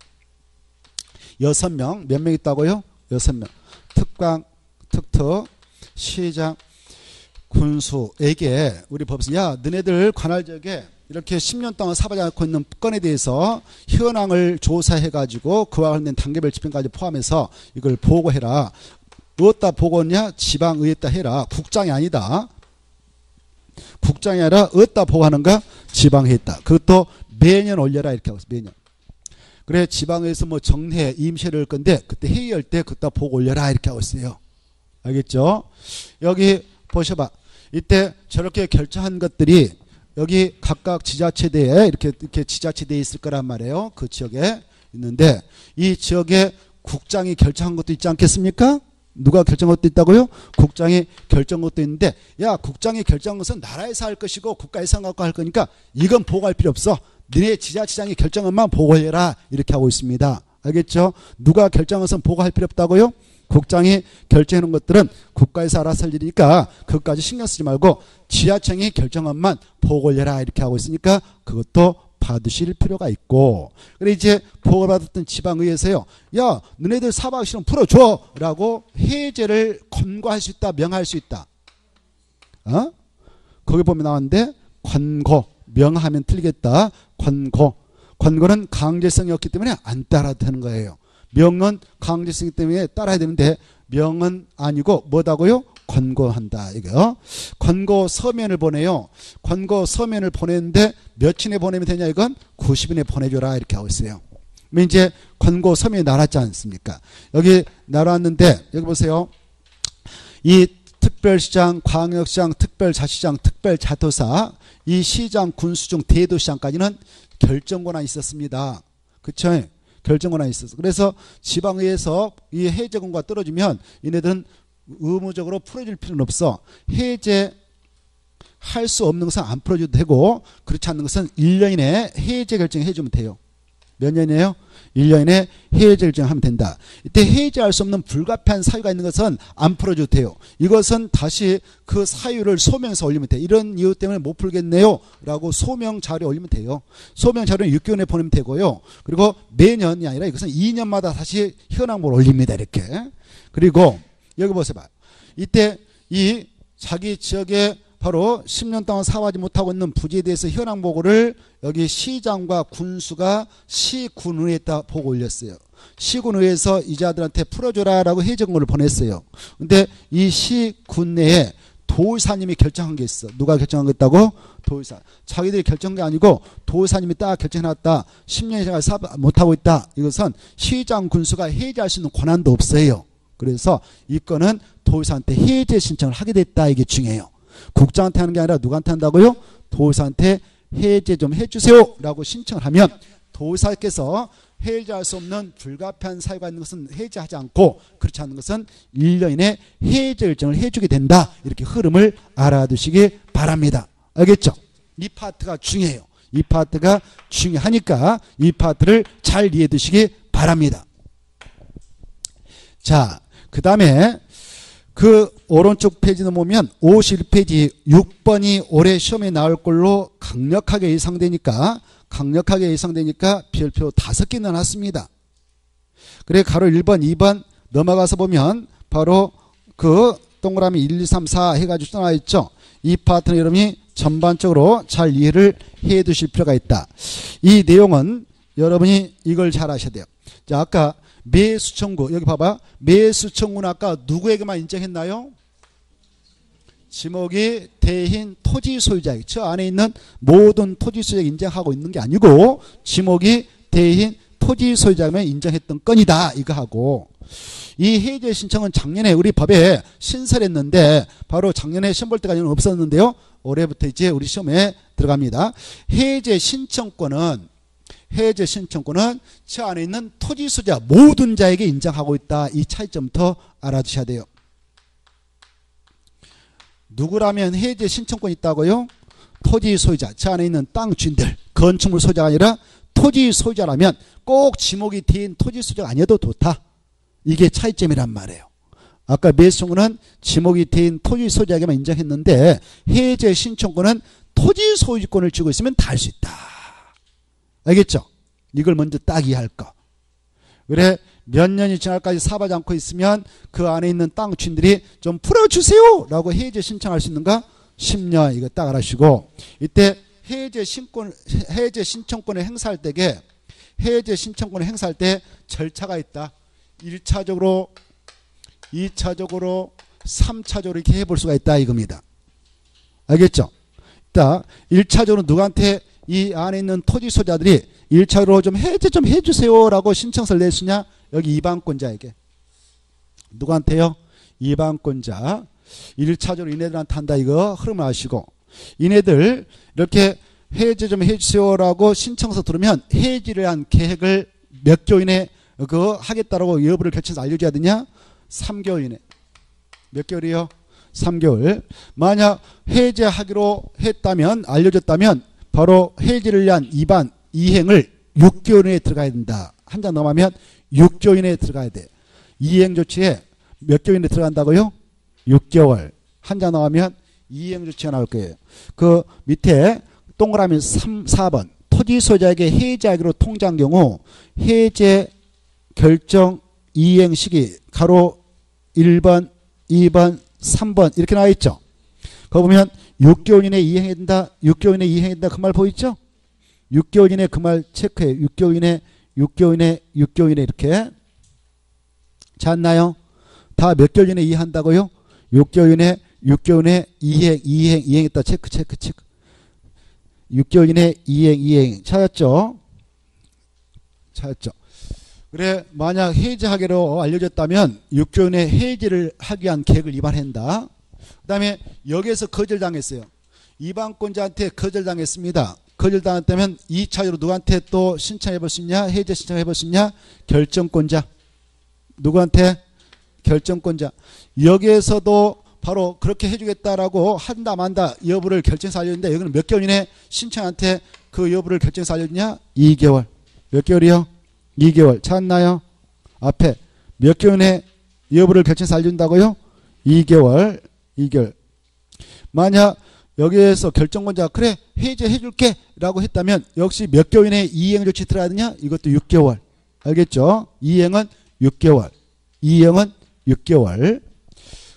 Speaker 1: 6명. 몇 명 있다고요? 6명. 특강, 특특, 시장, 군수에게 우리 법에서 야 너네들 관할 지역에 이렇게 10년 동안 사바지 않고 있는 건에 대해서 현황을 조사해가지고 그와 관련된 단계별 집행까지 포함해서 이걸 보고해라. 어디다 보고했냐? 지방의회에다 해라. 국장이 아니다. 국장이 아니라 어디다 보고하는가? 지방의회에다. 그것도 매년 올려라 이렇게 하고 있어. 매년. 그래 지방의회에서 뭐 정례, 임시를 할 건데 그때 회의할 때 그때 보고 올려라 이렇게 하고 있어요. 알겠죠? 여기 보셔봐. 이때 저렇게 결정한 것들이 여기 각각 지자체대에 이렇게 지자체대에 있을 거란 말이에요. 그 지역에 있는데 이 지역에 국장이 결정한 것도 있지 않겠습니까? 누가 결정한 것도 있다고요? 국장이 결정한 것도 있는데 야 국장이 결정한 것은 나라에서 할 것이고 국가에서 갖고 할 거니까 이건 보고할 필요 없어. 너네 지자체장이 결정한 것만 보고해라 이렇게 하고 있습니다. 알겠죠? 누가 결정한 것은 보고할 필요 없다고요? 국장이 결정해 놓은 것들은 국가에서 알아서 할 일이니까 그것까지 신경 쓰지 말고 지자체장이 결정한만 보고해라 이렇게 하고 있으니까 그것도 받으실 필요가 있고 그래 이제 보고받았던 지방의회에서요 야 너네들 사박 시험 풀어줘 라고 해제를 권고할 수 있다 명할 수 있다. 거기 보면 나왔는데 권고 명하면 틀리겠다. 권고는 강제성이 없기 때문에 안 따라도 되는 거예요. 명은 강제성이기 때문에 따라야 되는데 명은 아니고 뭐다고요? 권고한다. 이거 권고 서면을 보내요. 권고 서면을 보내는데 며칠에 보내면 되냐 이건 90일에 보내줘라 이렇게 하고 있어요. 그럼 이제 권고 서면이 날았지 않습니까? 여기 날았는데 여기 보세요. 이 특별시장, 광역시장, 특별자치장, 특별자도사 이 시장, 군수중, 대도시장까지는 결정권한이 있었습니다. 그쵸? 결정권한이 있었어. 그래서 지방의회에서 이 해제 권고가 떨어지면 얘네들은 의무적으로 풀어줄 필요는 없어. 해제할 수 없는 것은 안 풀어줘도 되고 그렇지 않는 것은 1년 이내에 해제 결정해 주면 돼요. 몇 년이에요? 1년에 해제 결정하면 된다. 이때 해제할 수 없는 불가피한 사유가 있는 것은 안 풀어줘도 돼요. 이것은 다시 그 사유를 소명해서 올리면 돼요. 이런 이유 때문에 못 풀겠네요 라고 소명 자료 올리면 돼요. 소명 자료는 6개월에 보내면 되고요. 그리고 매년이 아니라 이것은 2년마다 다시 현황을 올립니다. 이렇게. 그리고 여기 보세요. 이때 이 자기 지역에 바로 10년 동안 사업하지 못하고 있는 부지에 대해서 현황 보고를 여기 시장과 군수가 시군의회에다 보고 올렸어요. 시군의회에서 이자들한테 풀어줘라라고 해정권을 보냈어요. 근데 이 시군내에 도의사님이 결정한 게 있어. 누가 결정한 게 있다고? 도의사. 자기들이 결정한 게 아니고 도의사님이 딱 결정해놨다. 10년 이상 사업 못하고 있다. 이것은 시장 군수가 해제할 수 있는 권한도 없어요. 그래서 이 건은 도의사한테 해제 신청을 하게 됐다. 이게 중요해요. 국장한테 하는 게 아니라 누구한테 한다고요? 도의사한테 해제 좀 해주세요 라고 신청을 하면 도의사께서 해제할 수 없는 불가피한 사유가 있는 것은 해제하지 않고 그렇지 않은 것은 1년 이내 해제 결정을 해주게 된다. 이렇게 흐름을 알아두시기 바랍니다. 알겠죠? 이 파트가 중요해요. 이 파트가 중요하니까 이 파트를 잘 이해해 두시기 바랍니다. 자, 그 다음에 그 오른쪽 페이지 넘으면 51페이지 6번이 올해 시험에 나올 걸로 강력하게 예상되니까 별표 5개 넣어놨습니다. 그래 가로 1번 2번 넘어가서 보면 바로 그 동그라미 1, 2, 3, 4 해가지고 나와 있죠. 이 파트는 여러분이 전반적으로 잘 이해를 해 두실 필요가 있다. 이 내용은 여러분이 이걸 잘 아셔야 돼요. 자, 아까 매수청구 여기 봐봐. 매수청구는 아까 누구에게만 인정했나요? 지목이 대인 토지 소유자에게 저 안에 있는 모든 토지 소유자에게 인정하고 있는 게 아니고 지목이 대인 토지 소유자에게만 인정했던 건이다. 이거 하고 이 해제 신청은 작년에 우리 법에 신설했는데 바로 작년에 시험 볼 때까지는 없었는데요. 올해부터 이제 우리 시험에 들어갑니다. 해제 신청권은 저 안에 있는 토지 소유자 모든 자에게 인정하고 있다. 이 차이점부터 알아두셔야 돼요. 누구라면 해제 신청권이 있다고요? 토지 소유자, 저 안에 있는 땅 주인들, 건축물 소유자가 아니라 토지 소유자라면 꼭 지목이 된 토지 소유자가 아니어도 좋다. 이게 차이점이란 말이에요. 아까 매수청구는 지목이 된 토지 소유자에게만 인정했는데 해제 신청권은 토지 소유권을 쥐고 있으면 다 할 수 있다. 알겠죠? 이걸 먼저 딱 이해할 거. 그래 몇 년이 지날까지 사업하지 않고 있으면 그 안에 있는 땅 주인들이 좀 풀어주세요 라고 해제 신청할 수 있는가? 10년 이거 딱 알아주시고 이때 해제 신청권을 행사할 때에 해제 신청권을 행사할 때 절차가 있다. 1차적으로 2차적으로 3차적으로 이렇게 해볼 수가 있다 이겁니다. 알겠죠? 일단 1차적으로 누구한테 이 안에 있는 토지 소유자들이 1차로 좀 해제 좀 해주세요 라고 신청서를 냈으냐? 여기 이방권자에게. 누구한테요? 이방권자. 1차적으로 이네들한테 한다 이거 흐름을 아시고 이네들 이렇게 해제 좀 해주세요 라고 신청서 들으면 해지를 한 계획을 몇 개월 이내 그거 하겠다라고 여부를 결정해서 알려줘야 되냐? 3개월 이내. 몇 개월이요? 3개월. 만약 해제하기로 했다면 알려줬다면 바로 해지를 위한 이행을 6개월 이내에 들어가야 된다. 한 장 넘으면 6개월 이내에 들어가야 돼. 이행 조치에 몇 개월 이내에 들어간다고요? 6개월. 한 장 넘으면 이행 조치가 나올 거예요. 그 밑에 동그라미 3, 4번 토지 소유자에게 해제하기로 통지한 경우 해제 결정 이행 시기 가로 1번, 2번, 3번 이렇게 나와 있죠. 거기 보면 6개월 이내에 이행해야 된다. 6개월 이내에 이행해야 된다. 그 말 보이죠? 6개월 이내 그 말 체크해. 6개월 이내 6개월 이내 6개월 이내 이렇게 잤나요? 다 몇 개월 이내 이해한다고요? 6개월 이내 6개월 이내 이행했다. 체크 6개월 이내 이행 찾았죠? 그래 만약 해제하기로 알려졌다면 6개월 이내 해제를 하기 위한 계획을 위반한다. 그 다음에 여기에서 거절당했어요. 이방권자한테 거절당했습니다. 거절당했다면 2차적으로 누구한테 또 신청해볼 수 있냐? 해제 신청해볼 수 있냐? 결정권자. 누구한테? 결정권자. 여기에서도 바로 그렇게 해주겠다라고 한다 만다 여부를 결정해서 알려줬는데 여기는 몇 개월 이내 신청한테 그 여부를 결정해서 알려주냐? 2개월. 몇 개월이요? 2개월. 찾았나요? 앞에 몇 개월 내에 여부를 결정해서 알려준다고요? 2개월. 2개월. 만약 여기에서 결정권자가 그래 해제해줄게 라고 했다면 역시 몇 개월 이내에 이행조치 들어야 되냐? 이것도 6개월. 알겠죠? 이행은 6개월. 이행은 6개월.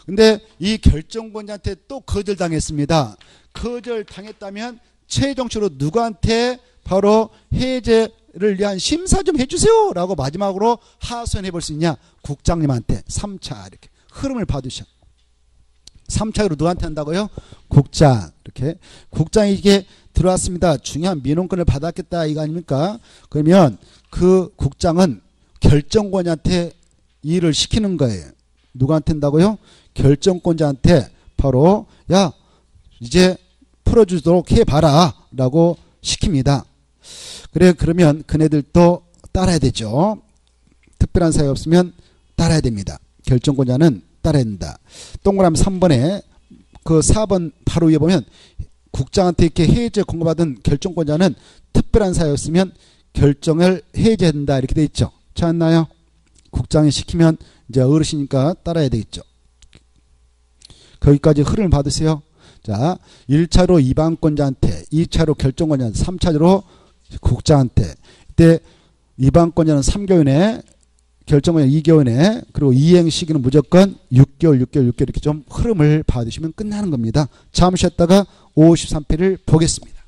Speaker 1: 근데 이 결정권자한테 또 거절당했습니다. 거절당했다면 최종적으로 누구한테 바로 해제를 위한 심사 좀 해주세요 라고 마지막으로 하소연해 볼 수 있냐? 국장님한테 3차 이렇게 흐름을 봐두셔. 3차로 누구한테 한다고요? 국장. 이렇게 국장이 이게 들어왔습니다. 중요한 민원권을 받았겠다 이거 아닙니까? 그러면 그 국장은 결정권자한테 일을 시키는 거예요. 누구한테 한다고요? 결정권자한테 바로 야 이제 풀어주도록 해봐라 라고 시킵니다. 그래 그러면 그네들도 따라야 되죠. 특별한 사유 없으면 따라야 됩니다. 결정권자는 따라야 된다. 동그라미 3번에 그 4번 바로 위에 보면 국장한테 이렇게 해제 공고받은 결정권자는 특별한 사유 없으면 결정을 해제한다 이렇게 돼 있죠. 찾았나요? 국장이 시키면 이제 어르시니까 따라야 되겠죠. 거기까지 흐름을 받으세요. 자, 1차로 이방권자한테, 2차로 결정권자한테, 3차로 국장한테. 이때 이방권자는 3개월 내에, 결정권자 2개월 내에, 그리고 이행 시기는 무조건 6개월 이렇게 좀 흐름을 받으시면 끝나는 겁니다. 잠시 쉬었다가 53페이지를 보겠습니다.